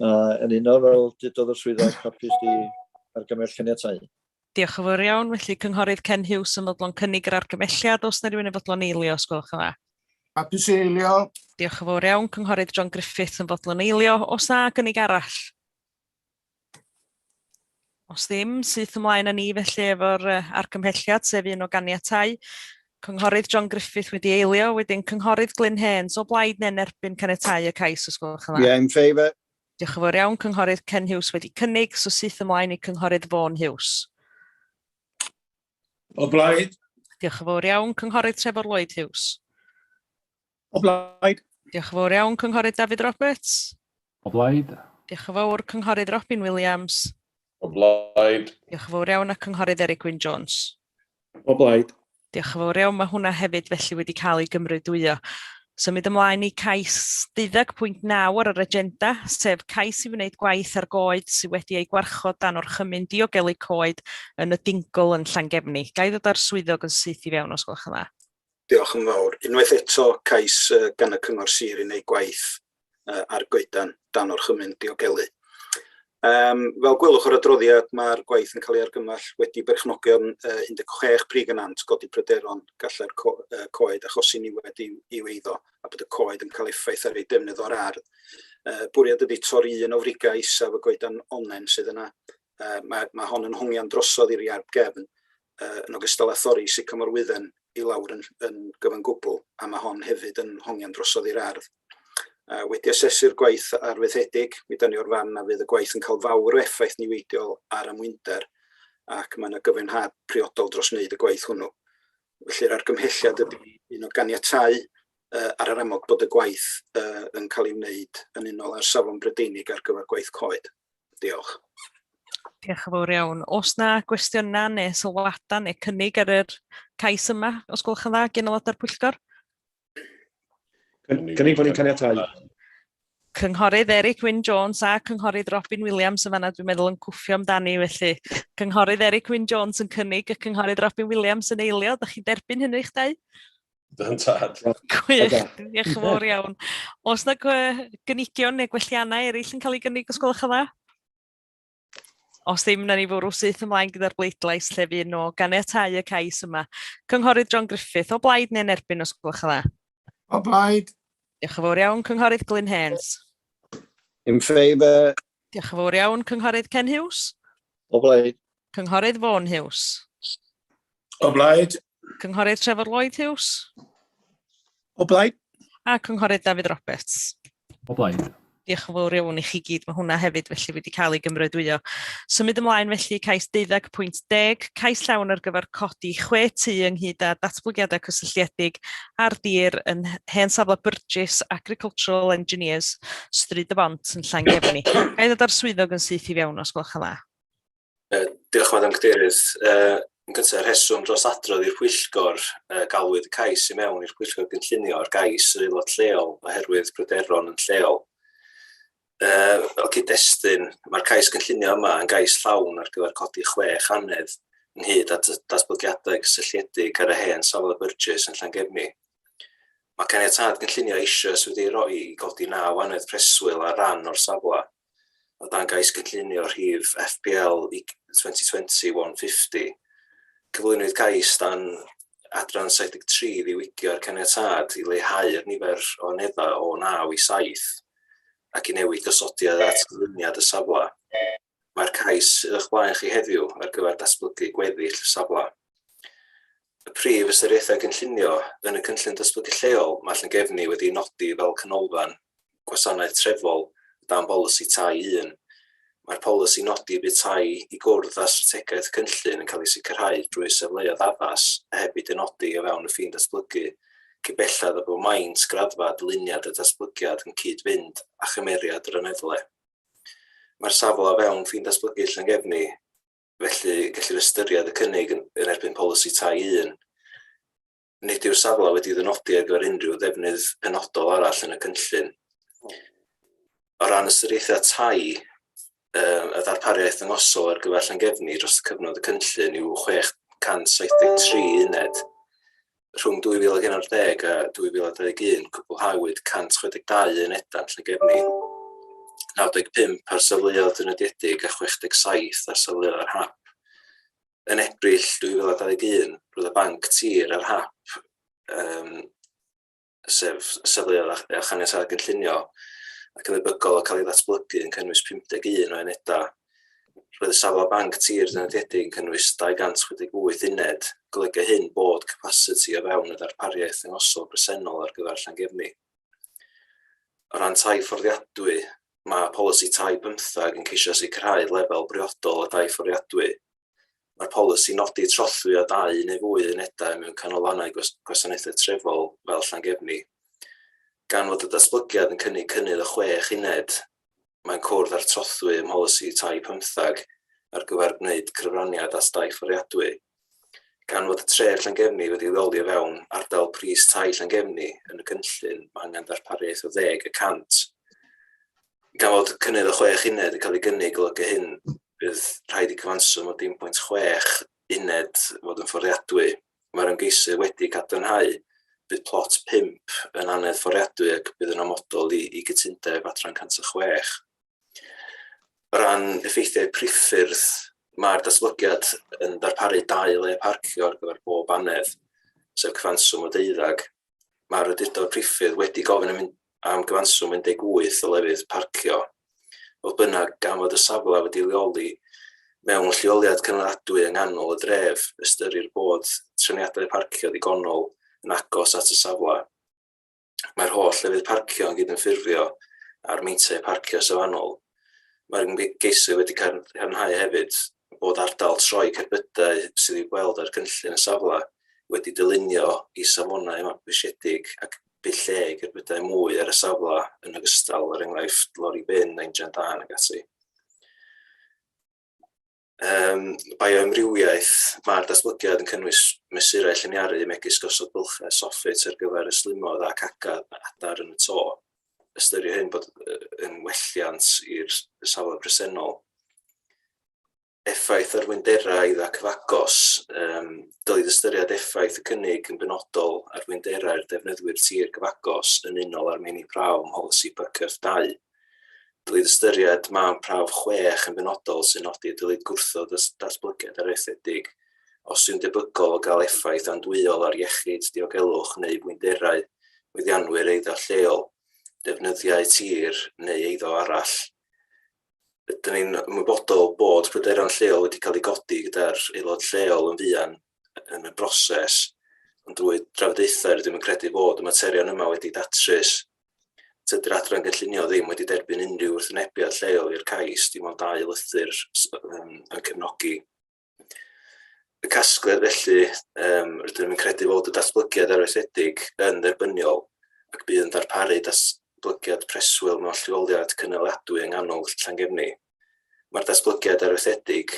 Yn unol fel dydodd y swyddog hapus di argymell caniatáu. Diolch yn fawr iawn. Felly Cynghorydd Ken Hughes yn fodlon cynnig yr argymelliad. Os na rhywun yn fodlon eilio os gwelwch yn dda. Hapus i eilio. Diolch yn fawr iawn. Cynghorydd John Griffith yn fodlon eilio. Os na gynnig arall? Os ddim, syth ymlaen â ni felly efo'r argymhelliad sef un o ganiatáu. Cynghorydd John Griffith wedi eilio, wedyn Cynghorydd Glyn Haynes o blaid neu'n erbyn caniatáu y cais os gwelwch yn dda. Yeah, in favour. Diolch yn fawr iawn. Cynghorydd Ken Hughes wedi cynnig, so syth ymlaen i Cynghorydd Vaughan Hughes. O blaid. Diolch yn fawr iawn. Cynghorydd Trevor Lloyd Hughes. O blaid. Diolch yn fawr iawn. Cynghorydd David Roberts. O blaid. Diolch yn fawr. Cynghorydd Robin Williams. O blaid. Diolch yn fawr iawn. A Cynghorydd Eric Wyn Jones. O blaid. Diolch yn fawr iawn. Mae hwnna hefyd felly wedi cael ei gymrydwyo. Symud ymlaen i cais 12.9 ar yr agenda, sef cais i wneud gwaith ar goed sydd wedi ei gwarchod dan orchymyn diogelu coed yn y Dingl yn Llangefni. Gai ddod ar swyddog yn syth i fewn os gwelwch yn dda. Diolch yn fawr. Unwaith eto cais gan y Cyngor Sir i wneud gwaith ar goedan dan orchymyn diogelu. Fel gwelwch o'r adroddiad, mae'r gwaith yn cael ei argymell wedi berchnogion 16 prig yn ant godi pryderon gallai'r coed achosi niwed i'w eiddo a bod y coed yn cael effaith ar ei defnydd o'r ardd. Bwriad ydy torri un o friga isaf y goedan onen sydd yna. Mae hon yn hongian drosodd i'r iarb gefn yn ogystal â thorri sycamorwydden i lawr yn gyfan gwbl, a mae hon hefyd yn hongian drosodd i'r ardd. Wedi asesu'r gwaith arweithedig, mi da ni o'r fan na fydd y gwaith yn cael fawr o effaith niweidiol ar ymwynder ac mae yna gyfynhad priodol dros wneud y gwaith hwnnw. Felly'r argymhelliad ydy un o ganiatáu ar yr amod bod y gwaith yn cael ei wneud yn unol ar safon Brydeinig ar gyfer gwaith coed. Diolch. Diolch yn fawr iawn. Os na gwestiynau neu sylwadau neu cynnig ar yr cais yma, os gwelwch yn dda, gen aelodau'r Pwyllgor? Cynnig bod ni'n caniatáu. Cynghorydd Eric Wyn Jones a Cynghorydd Robin Williams yn fanna dwi'n meddwl yn cwffio amdani felly. Cynghorydd Eric Wyn Jones yn cynnig a Cynghorydd Robin Williams yn eilio. Dach chi'n derbyn hynny i'ch dau? Yn tad. Gwych, diolch yn fawr iawn. Os na gynigion neu gwelliannau eraill yn cael ei gynnig os gwelwch yn dda? Os ddim, na ni fwrw syth ymlaen gyda'r bleidlais lle fu nhw ganiatáu y cais yma. Cynghorydd John Griffith o blaid neu'n erbyn os gwelwch yn dda? O blaid. Diolch yn fawr iawn, Cynghorydd Glyn Haynes. In favour. Diolch yn fawr iawn, Cynghorydd Ken Hughes. O blaid. Cynghorydd Vaughan Hughes. O blaid. Cynghorydd Trevor Lloyd Hughes. O blaid. A Cynghorydd David Roberts. O blaid. Diolch yn fawr iawn i chi gyd, mae hwnna hefyd felly wedi cael ei gymrydwyo. Symud ymlaen felly cais 12.10, cais llawn ar gyfer codi 6 tŷ ynghyd â datblygiadau cysylltiedig ar dir yn hen safle Burgess Agricultural Engineers, Stryd y Bont yn Llangefni. Gai ddod ar swyddog yn syth i fewn os gwelwch yn dda. Diolch Madam Cadeirydd. Yn gyntaf, rheswm dros adrodd i'r Pwyllgor galwyd y cais i mewn i'r Pwyllgor Gynllunio ar gais yr aelod lleol oherwydd pryderon yn lleol. Fel cyd-destun, mae'r cais gynllunio yma yn gais llawn ar gyfer codi 6 anedd ynghyd at datblygiadau cysylltiedig ar y hen safle Burgess yn Llangefni. Mae caniatâd gynllunio eisoes wedi ei roi i godi 9 anedd preswyl ar ran o'r safle, o dan gais gynllunio rhif FPL 2020-150. Cyflwynwyd gais dan adran 73 ddiwygio'r caniatâd i leihau'r nifer o aneddau o 9 i 7 ac i newid gosodiad at glyniad y safle. Mae'r cais ydych blaen chi heddiw ar gyfer datblygu gweddill y safle. Y prif ystyriaethau gynllunio yn y cynllun datblygu lleol mae Llangefni wedi nodi fel canolfan gwasanaeth trefol dan bolisi tai 1. Mae'r polisi nodi bydd tai i gwrdd â strategaeth cynllun yn cael ei sicrhau drwy sefleoedd addas a hefyd yn nodi o fewn y ffin datblygu cybellad o bod maint graddfa dyluniad y datblygiad yn cyd-fynd a chymeriad yr aneddle. Mae'r safle o fewn ffin datblygu Llangefni, felly gellir ystyried y cynnig yn erbyn polisi tai 1. Nid yw'r safle wedi ddynodi ar gyfer unrhyw ddefnydd penodol arall yn y cynllun. O ran ystyriaethau tai, y ddarpariaeth yngosol ar gyfer Llangefni dros y cyfnod y cynllun yw 673 uned. Rhwng 2011 a 2021, cwblhawyd 162 unedau yn Llangefni, 95 ar safleoedd dynodiedig a 67 ar safleoedd ar hap. Yn Ebrill 2021, roedd y banc tir ar hap, sef safleoedd a chaniatâd gynllunio, ac yn ddebygol o cael ei ddatblygu yn cynnwys 51 o unedau. Roedd y safle banc tir dynodiedig yn cynnwys 268 uned, golygu hyn bod capacity o fewn y darpariaeth yngosol bresennol ar gyfer Llangefni. O ran tai fforddiadwy, mae polisi tai 15 yn ceisio sicrhau lefel briodol o tai fforddiadwy. Mae'r polisi nodi trothwy o 2 neu fwy unedau mewn canolfannau gwasanaethau trefol fel Llangefni. Gan fod y datblygiad yn cynnig o 6 uned, mae'n cwrdd ar trothwy ym polisi tai 15 ar gyfer gwneud cyfraniad at tai fforddiadwy. Gan fod y tref Llangefni wedi ddoli o fewn ardal pris tai Llangefni yn y cynllun, mae angen darpariaeth o 10%. Gan fod cynnydd o 6 uned yn cael ei gynnig golygu hyn, bydd rhaid i cyfanswm o 1.6 uned fod yn fforddiadwy. Mae'r ymgeisydd wedi cadarnhau bydd plot 5 yn anedd fforddiadwy ac bydd yn amodol i gytundeb adran 106. O ran effeithiau priffyrdd, mae'r datblygiad yn darparu 2 le parcio ar gyfer bob anedd, sef cyfanswm o 12. Mae'r awdurdod priffyrdd wedi gofyn am gyfanswm 18 o lefydd parcio. Fodd bynnag, gan fod y safle wedi leoli mewn lleoliad cynaladwy yng nghanol y dref, ystyrir bod trefniadau parcio ddigonol yn agos at y safle. Mae'r holl lefydd parcio yn gydymffurfio ar meintiau parcio safonol. Mae'r ymgeisydd wedi cadarnhau hefyd bod ardal troi cerbydau sydd i'w gweld ar cynllun y safle wedi dylunio i safonau mabwysiedig ac bydd lle i cerbydau mwy ar y safle yn ogystal ar enghraifft lori bin, Injan Dan ac ati. Bioamrywiaeth, mae'r datblygiad yn cynnwys mesurau lliniaru megis gosod bylchau soffit ar gyfer yslumodd ac agad adar yn y to. Ystyrir hyn bod yn welliant i'r safle bresennol. Effaith ar wynderau ac cyfagos, dylid ystyried effaith y cynnig yn benodol ar wynderau'r defnyddwyr tir cyfagos yn unol ar meini prawf polisi bycyff 2. Dylid ystyried mae'n prawf 6 yn benodol sy'n nodi dylid gwrthod datblygiad wyddianwyr eiddo lleol, defnyddiau tir neu eiddo arall. Ydyn ni'n ymwybodol bod pryderon lleol wedi cael ei godi gyda'r aelod lleol yn fuan yn y broses, ond drwy drafodaethau rydym yn credu bod y materion yma wedi datrys. Tydy'r adran gynllunio ddim wedi derbyn unrhyw wrthwynebiad lleol i'r cais, dim ond 2 lythyr yn cefnogi. Y casgliad felly, rydym yn credu fod y datblygiad arweithiedig yn dderbyniol ac bydd yn darparu datblygiad preswyl mewn lleoliad cynaladwy yng nghanol Llangefni. Mae'r datblygiad arweithiedig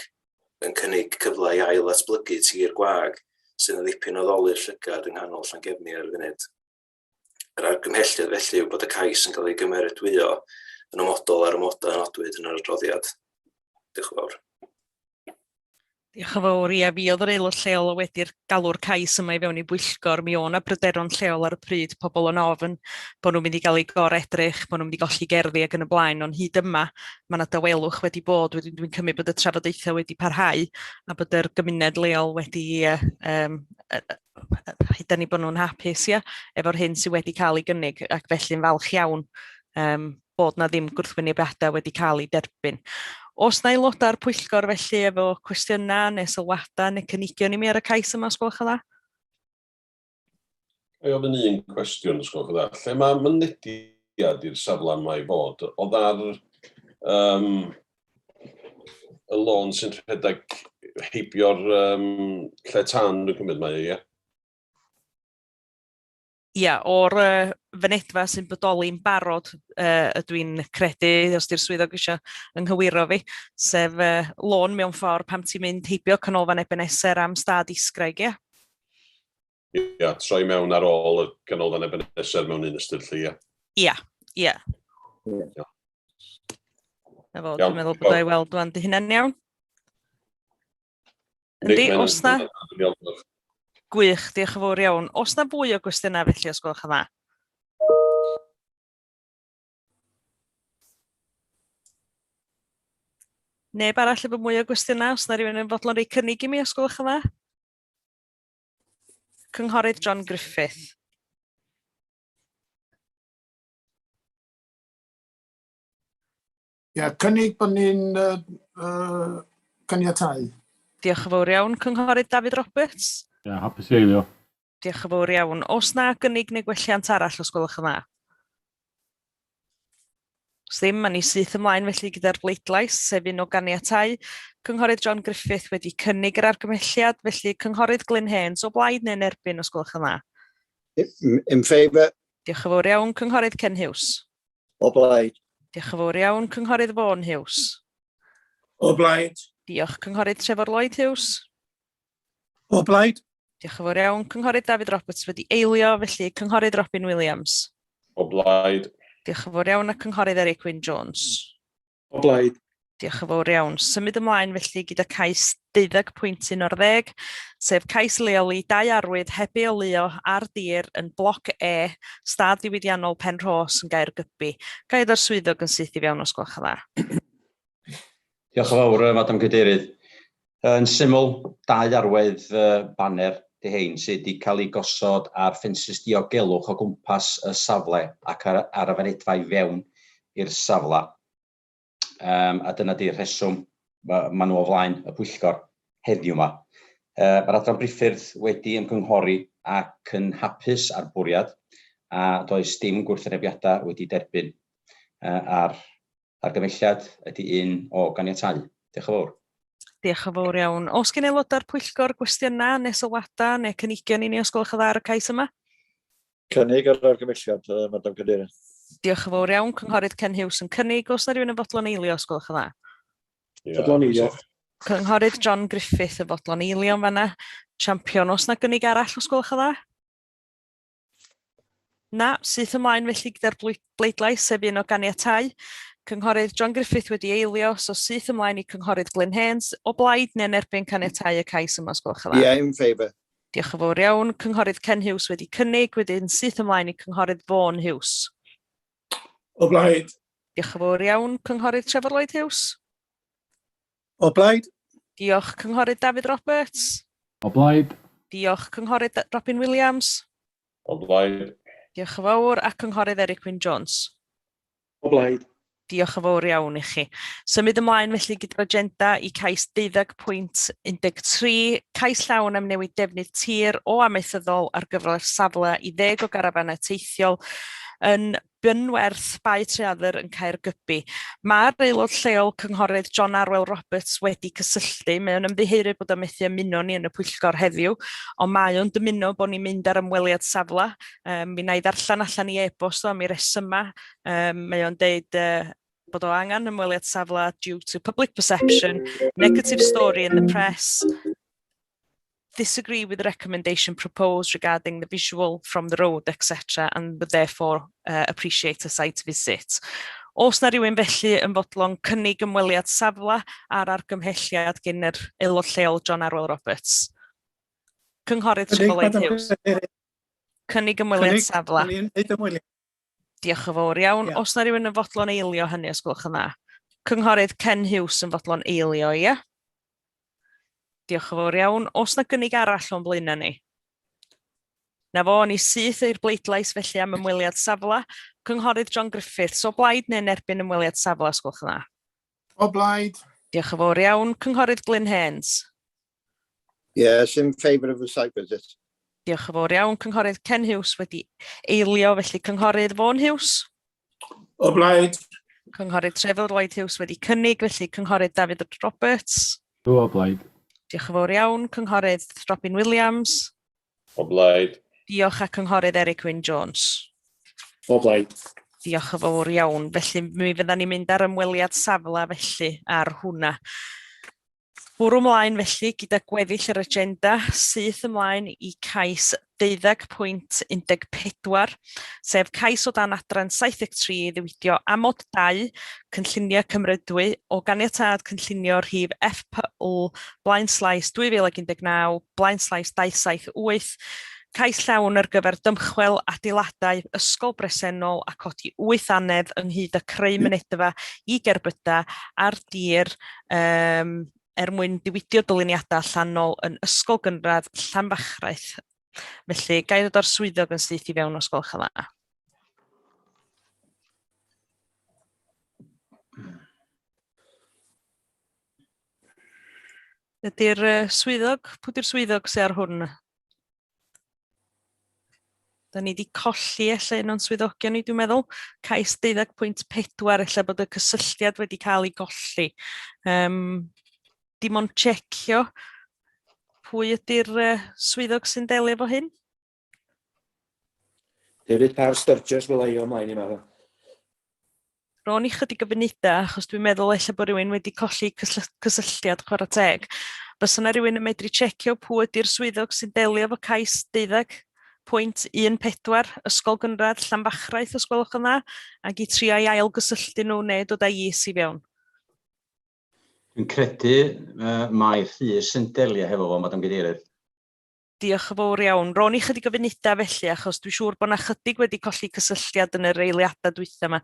yn cynnig cyfle i ail-datblygu tir gwag sydd yn ddipyn o ddoli'r llygad yng nghanol Llangefni ar y funud. Yr argymhelliad felly yw bod y cais yn cael ei gymeradwyo yn ymodol ar ymodau nodwyd yn yr adroddiad. Diolch yn fawr. Diolch yn fawr. Ia, fi oedd yr aelod lleol wedi'r galw'r cais yma i fewn i Pwyllgor. Mi o'n pryderon lleol ar y pryd, pobl yn ofyn bod nhw'n mynd i gael ei goredrych, bod nhw'n mynd i golli gerddi ac yn y blaen, ond hyd yma mae yna dawelwch wedi bod, dwi'n cymryd bod y trafodaethau wedi parhau a bod yr gymuned leol wedi hyd ni bod nhw'n hapus efo'r hyn sydd wedi cael ei gynnig ac felly'n falch iawn bod na ddim gwrthwynebiadau wedi cael ei derbyn. Os na aelodau'r Pwyllgor felly efo cwestiynau neu sylwadau neu cynigion i mi ar y cais yma, os gwelwch yn dda? Ai ofyn un cwestiwn, os gwelwch yn dda. Lle mae mynediad i'r safle yma i fod? Oedd ar y lôn sy'n rhedeg heibio'r lle tan dwi'n cymryd mae ie? Ia, o'r fynedfa sy'n bodoli'n barod ydw i'n credu, os di'r swyddog eisiau ynghywiro fi, sef lôn mewn ffordd pam ti'n mynd heibio canolfan Ebeneser am stad Isgraig, ia? Ia, troi mewn ar ôl y canolfan Ebeneser mewn un ystyr lle, ia? Ia, ia. Dwi'n meddwl bod o'i weld dwi'n dy hynna'n iawn. Yndi, os na... Gwych, diolch yn fawr iawn. Os na fwy o gwestiynau felly, os gwelwch yn dda? Neb arall efo mwy o gwestiynau, os na rhywun yn fodlon rhoi cynnig i mi, os gwelwch yn dda? Cynghorydd John Griffith. Ia, cynnig bod ni'n caniatáu. Diolch yn fawr iawn. Cynghorydd David Roberts. Ia, hapus i eilio. Diolch yn fawr iawn. Os na gynnig neu gwelliant arall, os gwelwch yn dda? Os ddim, mae ni syth ymlaen felly gyda'r bleidlais, sef un o ganiatáu. Cynghorydd John Griffith wedi cynnig yr argymhelliad, felly Cynghorydd Glyn Haynes o blaid neu'n erbyn, os gwelwch yn dda? In favour. Diolch yn fawr iawn. Cynghorydd Ken Hughes. O blaid. Diolch yn fawr iawn. Cynghorydd Vaughan Hughes. O blaid. Diolch. Cynghorydd Trevor Lloyd Hughes. O blaid. Diolch yn fawr iawn. Cynghorydd David Roberts wedi eilio, felly Cynghorydd Robin Williams. O blaid. Diolch yn fawr iawn. A Cynghorydd Eric Wyn Jones. O blaid. Diolch yn fawr iawn. Symud ymlaen felly gyda cais 12.11, sef cais leoli 2 arwydd heb eolio ar dir yn bloc E, stad diwydiannol Penrhos yn Gaergybi. Gaid o'r swyddog yn syth i fewn, os gwelwch yn dda. Diolch yn fawr, Madam Cadeirydd. Yn syml, 2 arwydd banner dihein sydd wedi cael ei gosod ar ffensys diogelwch o gwmpas y safle ac ar y fynedfa i fewn i'r safle. A dyna di'r rheswm maen nhw o flaen y Pwyllgor heddiw yma. Mae'r adran priffyrdd wedi ymgynghori ac yn hapus ar bwriad a does dim gwrthwynebiadau wedi derbyn ar argymelliad ydy un o ganiatáu. Diolch yn fawr. Diolch yn fawr iawn. Os gen aelodau'r Pwyllgor gwestiynau neu sylwadau neu cynigion i ni, os gwelwch yn dda ar y cais yma? Cynnig ar argymelliad, Madam Cadeirydd. Diolch yn fawr iawn. Cynghorydd Ken Hughes yn cynnig. Os na rhywun yn fodlon eilio, os gwelwch yn dda? Fodlon eilio. Cynghorydd John Griffith yn fodlon eilio yn fanna. Champion, os na gynnig arall, os gwelwch yn dda? Na, syth ymlaen felly gyda'r bleidlais sef un o ganiatáu. Cynghorydd John Griffith wedi eilio, so syth ymlaen i Cynghorydd Glyn Haynes o blaid neu'n erbyn caniatáu y cais yma, os gwelwch yn dda? Yeah, in favour. Diolch yn fawr iawn. Cynghorydd Ken Hughes wedi cynnig, wedyn syth ymlaen i Cynghorydd Vaughan Hughes. O blaid. Diolch yn fawr iawn. Cynghorydd Trevor Lloyd Hughes. O blaid. Diolch. Cynghorydd David Roberts. O blaid. Diolch. Cynghorydd Robin Williams. O blaid. Diolch yn fawr, a cynghorydd Eric Wyn Jones. O blaid. Diolch yn fawr iawn i chi. Symud ymlaen felly gyda'r agenda i cais 12.13, cais llawn am newid defnydd tir o amaethyddol ar gyfer safle i 10 o garafannau teithiol yn bynwerth Bae Treadur yn Caergybi. Mae'r aelod lleol cynghorydd John Arwel Roberts wedi cysylltu. Mae o'n ymddiheuro bod o methu ymuno ni yn y Pwyllgor heddiw, ond mae o'n dymuno bod ni'n mynd ar ymweliad safle. Mi na i ddarllen allan i e-bost o am ei resyma. Mae o'n deud bod o angen ymweliad safle due to public perception, negative story in the press, disagree with the recommendation proposed regarding the visual from the road, etc., and would therefore appreciate a site visit. Os na rhywun felly yn fodlon cynnig ymweliad safle ar argymhelliad gen yr aelod lleol John Arwel Roberts. Cynghorydd Trebolwyd Hughes. Cynnig ymweliad safle. Diolch yn fawr iawn. Os na rhywun yn fodlon eilio hynny, os gwelwch yn dda. Cynghorydd Ken Hughes yn fodlon eilio, ie? Diolch yn fawr iawn. Os na gynnig arall o'n blaenau ni? Na fo, ni syth i'r bleidlais felly am ymweliad safle. Cynghorydd John Griffiths, o blaid neu'n erbyn ymweliad safle, os gwelwch yn dda? O blaid. Diolch yn fawr iawn. Cynghorydd Glyn Haynes. Yes, in favour of the site visit. Diolch yn fawr iawn. Cynghorydd Ken Hughes wedi eilio, felly Cynghorydd Vaughan Hughes. O blaid. Cynghorydd Trevor Lloyd Hughes wedi cynnig, felly Cynghorydd David Roberts. O blaid. Diolch yn fawr iawn. Cynghorydd Robin Williams. O blaid. Diolch a Cynghorydd Eric Wyn Jones. O blaid. Diolch yn fawr iawn. Felly mi fydda ni'n mynd ar ymweliad safle felly ar hwnna. Bwrw ymlaen felly gyda gweddill yr agenda, syth ymlaen i cais 12.14, sef cais o dan adran 73 i ddiwydio amod 2 cynllunio cymrydwy o ganiatad cynllunio rhif FPL//2019, /278, cais llawn ar gyfer dymchwel adeiladau ysgol bresennol a codi 8 anedd ynghyd â creu mynedfa i gerbyda ar dir mwyn diwydio dyluniadau allanol yn ysgol gynradd Llanfachraeth. Felly, gai ddod o'r swyddog yn syth i fewn os gwelwch yn dda. Ydy'r swyddog? Pwy di'r swyddog sy'n ar hwn? Da ni wedi colli un o'n swyddogion ni, dwi'n meddwl. Cais 12.4, ella bod y cysylltiad wedi cael ei golli. Dim ond checio pwy ydy'r swyddog sy'n delio efo hyn? David Par Sturgis fel ei o mlaen i meddwl. Ro'n i chydig o funudau, achos dwi'n meddwl eich bod rhywun wedi colli cysylltiad chwarae teg. Bys yna rhywun yn medru checio pwy ydy'r swyddog sy'n delio efo cais 12.14, ysgol gynradd Llanfachraeth os gwelwch yn dda, ac i trio i ail gysylltu nhw neu dod â is i fewn. Dwi'n credu mae'r Rhys yn delio hefo fo, Madam Gadeirydd. Diolch yn fawr iawn. Ro'n i chydig o funudau felly, achos dwi'n siŵr bod yna chydig wedi colli cysylltiad yn yr eiliadau dwytha yma.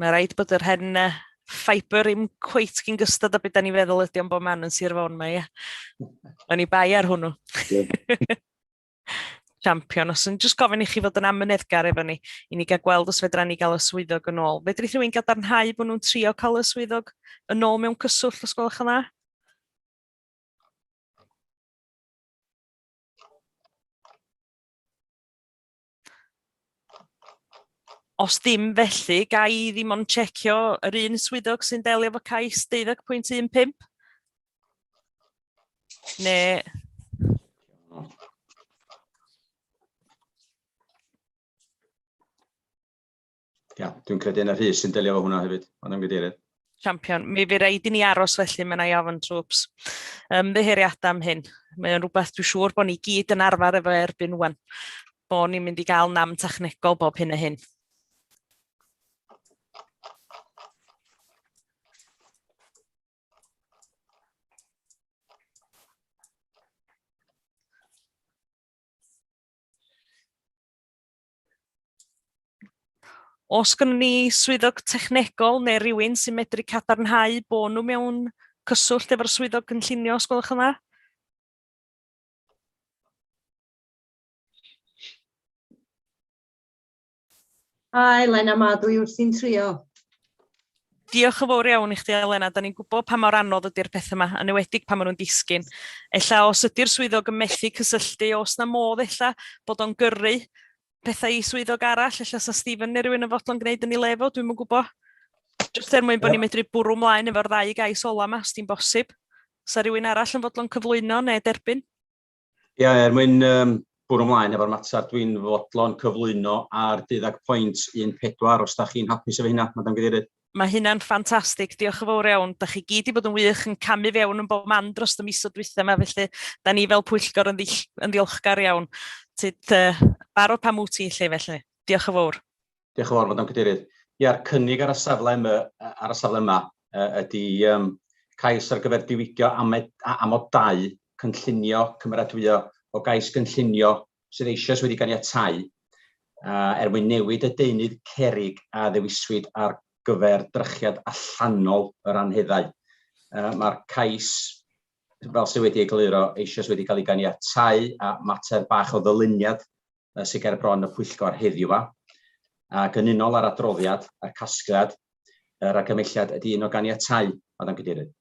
Mae rhaid bod yr hen ffiber i'm cweit gyn gystod o beth da ni feddwl ydy o'n bod man yn Sir Fôn mae. O'n i bai ar hwnnw. Champion, os yn jyst gofyn i chi fod yn amyneddgar efo ni, i ni gael gweld os fedra ni gael y swyddog yn ôl. Fedri rhywun gadarnhau bod nhw'n trio cael y swyddog yn ôl mewn cyswllt os gwelwch yn dda? Os dim felly, gai i ddim ond checio yr un swyddog sy'n delio efo cais 12.15? Neu... Ia, dwi'n credu yna Rhys sy'n delio efo hwnna hefyd, Madam Gadeirydd. Champion, mi fi raid i ni aros felly, mae'n ei ofyn trwps. Ddyheiriadau am hyn. Mae'n rhywbeth dwi'n siŵr bod ni gyd yn arfer efo erbyn wan. Bod ni'n mynd i gael nam technegol bob hyn a hyn. Os gynnu ni swyddog technegol neu rhywun sy'n medru cadarnhau bod nhw mewn cyswllt efo'r swyddog cynllunio, os gwelwch yn dda? Hi, Elena, ma, dwi wrthi'n trio. Diolch yn fawr iawn i chdi, Elena. Da ni'n gwybod pa mor anodd ydy'r pethau yma, yn enwedig pa maen nhw'n disgyn. Ella os ydy'r swyddog yn methu cysylltu, os na modd ella bod o'n gyrru pethau i swyddog arall, ella sa Stephen neu rhywun yn fodlon gwneud yn ei lefo, dwi'n yn gwybod. Jyst er mwyn bod ni'n medru bwrw mlaen efo'r ddau gais ola yma, os di'n bosib. Sa rhywun arall yn fodlon cyflwyno neu derbyn? Ia, er mwyn bwrw ymlaen efo'r mater, dwi'n fodlon cyflwyno ar 12.14 os da chi'n hapus efo hynna, Madam Gadeirydd. Mae hynna'n ffantastig, diolch yn fawr iawn. Da chi gyd i bod yn wych yn camu fewn yn bob man dros y misoedd dwytha yma, felly da ni fel Pwyllgor yn ddiolchgar iawn. Tyd barod pam wt ti lle felly. Diolch yn fawr. Diolch yn fawr, Madam Gadeirydd. Ia'r cynnig ar y safle yma ydy cais ar gyfer diwygio amod 2 cynllunio cymeradwyo o gais cynllunio sydd eisoes wedi ganiatáu er mwyn newid y deunydd cerrig a ddewiswyd ar gyfer drychiad allanol yr anheddau. Mae'r cais, fel sydd wedi egluro, eisoes wedi cael ei ganiatáu a mater bach o ddyluniad sydd ger bron y Pwyllgor heddiw yma. Ac yn unol ar adroddiad a'r casgliad, yr argymelliad ydy un o ganiatáu, Madam Gadeirydd.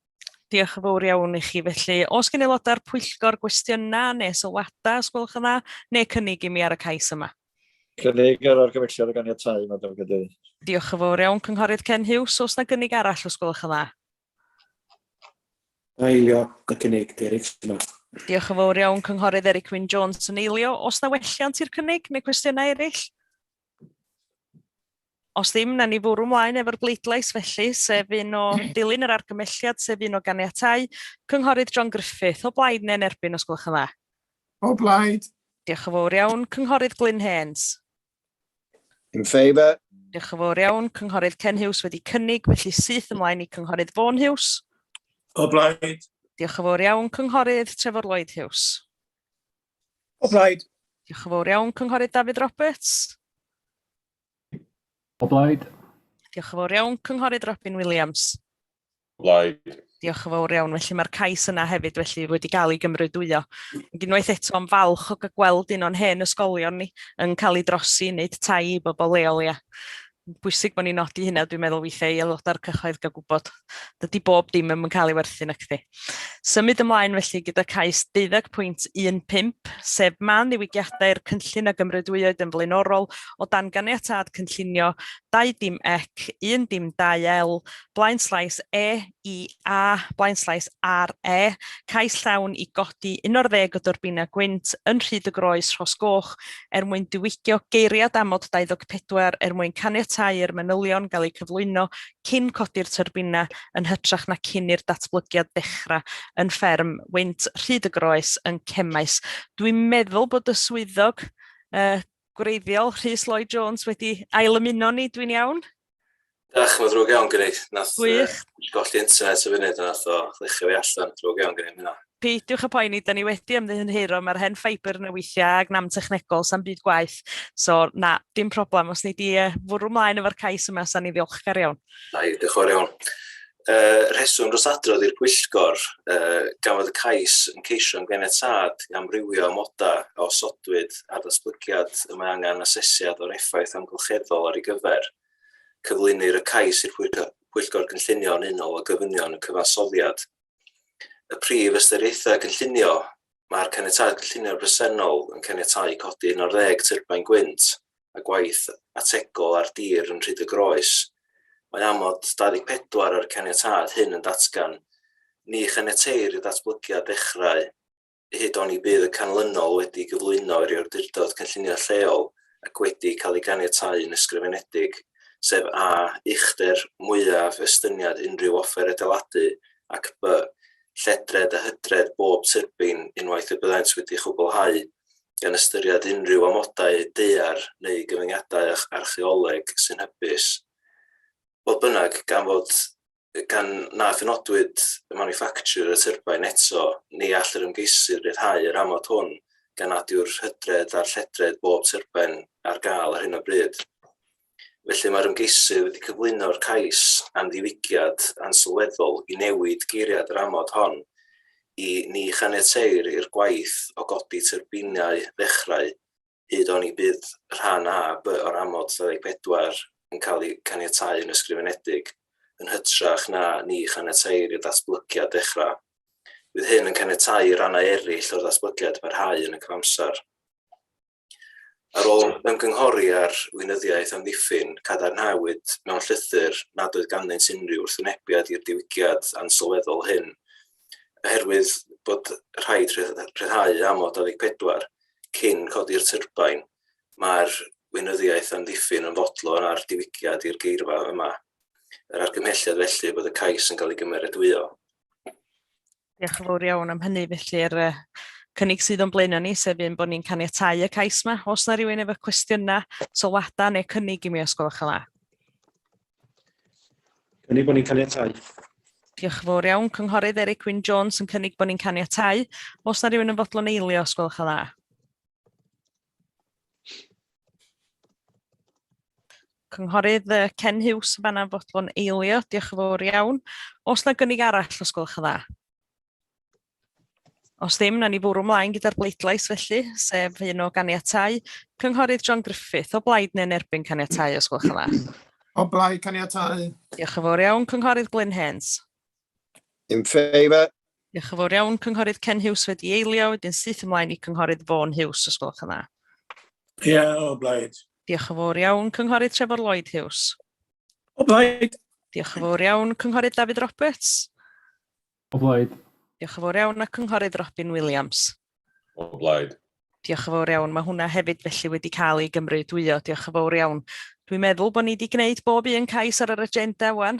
Diolch yn fawr iawn i chi felly. Os gen aelodau'r Pwyllgor gwestiynau neu sylwadau, os gwelwch yn dda, neu cynnig i mi ar y cais yma? Cynnig ar argymelliad o ganiatáu, Madam Gadeirydd. Diolch yn fawr iawn, Cynghorydd Ken Hughes. Os na gynnig arall, os gwelwch yn dda? Eilio, y cynnig, Derek. Diolch yn fawr iawn, Cynghorydd Eric Wyn Jones yn eilio. Os na welliant i'r cynnig neu cwestiynau eraill? Os ddim, na ni fwrw ymlaen efo'r bleidlais felly, sef un o dilyn yr argymelliad, sef un o ganiatáu. Cynghorydd John Griffith, o blaid neu'n erbyn os gwelwch yn dda? O blaid. Diolch yn fawr iawn. Cynghorydd Glyn Haynes. In favour. Diolch yn fawr iawn. Cynghorydd Ken Hughes wedi cynnig, felly syth ymlaen i Cynghorydd Vaughan Hughes. O blaid. Diolch yn fawr iawn. Cynghorydd Trevor Lloyd Hughes. O blaid. Diolch yn fawr iawn. Cynghorydd David Roberts. O blaid. Diolch yn fawr iawn. Cynghorydd Robin Williams. Blaid. Diolch yn fawr iawn. Felly mae'r cais yna hefyd felly wedi cael ei gymrydwyo. Unwaith eto am falch o gweld un o'n hen ysgolion ni yn cael ei drosi wneud tai i bobl leol, ia. Bwysig bod ni'n nodi hynna, dwi'n meddwl weithiau i aelodau'r cyhoedd gael gwybod. Dydy bob dim yn cael ei werthu na chdi. Symud ymlaen felly gyda cais 12.15, sef man ddiwygiadau'r cynllun a gymrydwyd yn flaenorol o dan ganiatâd cynllunio 2.ec, 1.2l, blaenslais E i A, blaenslais RE, cais llawn i godi 11 o dorbina gwynt yn Rhyd y Groes Rhosgoch er mwyn diwygio geiriad amod 24 er mwyn caniatáu'r manylion gael eu cyflwyno cyn codi'r turbina yn hytrach na cyn i'r datblygiad dechrau yn fferm wynt Rhyd y Groes yn Cemais. Dwi'n meddwl bod y swyddog gwreiddiol Rhys Lloyd Jones wedi ail ymuno ni, dwi'n iawn? Ach, mae drwg iawn gynnu. Nath Gwych. golli internet y funud a nath o ddechrau fi allan. Drwg iawn gynnu hynna. Peidiwch y poeni, da ni wedi ymddihiro, mae'r hen ffaibr yn y weithiau ag nam technegol sa'n byd gwaith. So, na, dim problem. Os ni di fwrw ymlaen efo'r cais yma, sa'n ni ddiolchgar iawn. Na, diolch o'r iawn. Rheswm dros adrodd i'r Pwyllgor, gan fod y cais yn ceisio yn ganiatâd i amrywio amodau o osodwyd a datblygiad y mae angen asesiad o'r effaith amgylcheddol ar ei gyfer. Cyflwynir y cais i'r Pwyllgor Cynllunio yn unol o gofynion y cyfansoddiad. Y prif ystyriaethau cynllunio, mae'r caniatâd cynllunio bresennol yn caniatáu codi 11 turbain gwynt a gwaith ategol ar dir yn Rhyd y Groes. Mae amod 24 ar caniatâd hyn yn datgan ni chaniateir i datblygiad dechrau hyd o'n i bydd y canlynol wedi gyflwyno i'r awdurdod cynllunio lleol ac wedi cael ei ganiatáu yn ysgrifenedig, sef A. Uchder mwyaf estyniad unrhyw offer adeiladu ac B. Lledred a hydred bob turbin unwaith y byddant wedi chwblhau gan ystyried unrhyw amodau daear neu gyfyngiadau archeoleg sy'n hybus. Fodd bynnag, gan na phynodwyd y manufacturer y turbain eto, ni all yr ymgeisir ryddhau yr amod hwn gan adiw'r hydred a'r lledred bob turbain ar gael ar hyn o bryd. Felly mae'r ymgeisir wedi cyflwyno'r cais am ddiwygiad ansylweddol i newid geiriad yr amod hon i ni chaniateir i'r gwaith o godi turbinau ddechrau hyd o'n i bydd rhan A B o'r amod 24 yn cael ei caniatáu yn ysgrifenedig yn hytrach na ni chaniatáu'r i'r datblygiad dechrau. Bydd hyn yn caniatáu rannau eraill o'r datblygiad parhau yn y cyfamser. Ar ôl ymgynghori ar weinyddiaeth amddiffyn, cadarnhawyd mewn llythyr nad oedd ganddynt unrhyw wrthwynebiad i'r diwygiad ansylweddol hyn, oherwydd bod rhaid rhyddhau amod 24 cyn codi'r turbain, mae'r weinyddiaeth amddiffyn yn fodlon ar diwygiad i'r geirfa yma. Yr argymhelliad felly bod y cais yn cael ei gymeradwyo. Diolch yn fawr iawn am hynny, felly'r cynnig sydd o'n blaenau ni, sef un bod ni'n caniatáu y cais yma. Os na rhywun efo cwestiynau, sylwadau neu cynnig i mi os gwelwch yn dda. Cynnig bod ni'n caniatáu. Diolch yn fawr iawn. Cynghorydd Eric Wyn Jones yn cynnig bod ni'n caniatáu. Os na rhywun yn fodlon eilio os gwelwch yn dda. Cynghorydd Ken Hughes yn fanna'n fodlon eilio. Diolch yn fawr iawn. Os na gynnig arall os gwelwch yn dda. Os ddim, na ni fwrw ymlaen gyda'r bleidlais felly, sef un o ganiatáu. Cynghorydd John Griffith, o blaid neu'n erbyn caniatáu os gwelwch yn dda. O blaid caniatáu. Diolch yn fawr iawn. Cynghorydd Glyn Haynes. In favour. Diolch yn fawr iawn. Cynghorydd Ken Hughes wedi eilio, wedyn syth ymlaen i cynghorydd Vaughan Hughes os gwelwch yn dda. Ie, o blaid. Diolch yn fawr iawn. Cynghorydd Trevor Lloyd Hughes. O blaid. Diolch yn fawr iawn. Cynghorydd David Roberts. O blaid. Diolch yn fawr iawn. A cynghorydd Robin Williams. O blaid. Diolch yn fawr iawn. Mae hwnna hefyd felly wedi cael ei gymrydwyo. Diolch yn fawr iawn. Dwi'n meddwl bod ni wedi gwneud bob un cais ar yr agenda wan.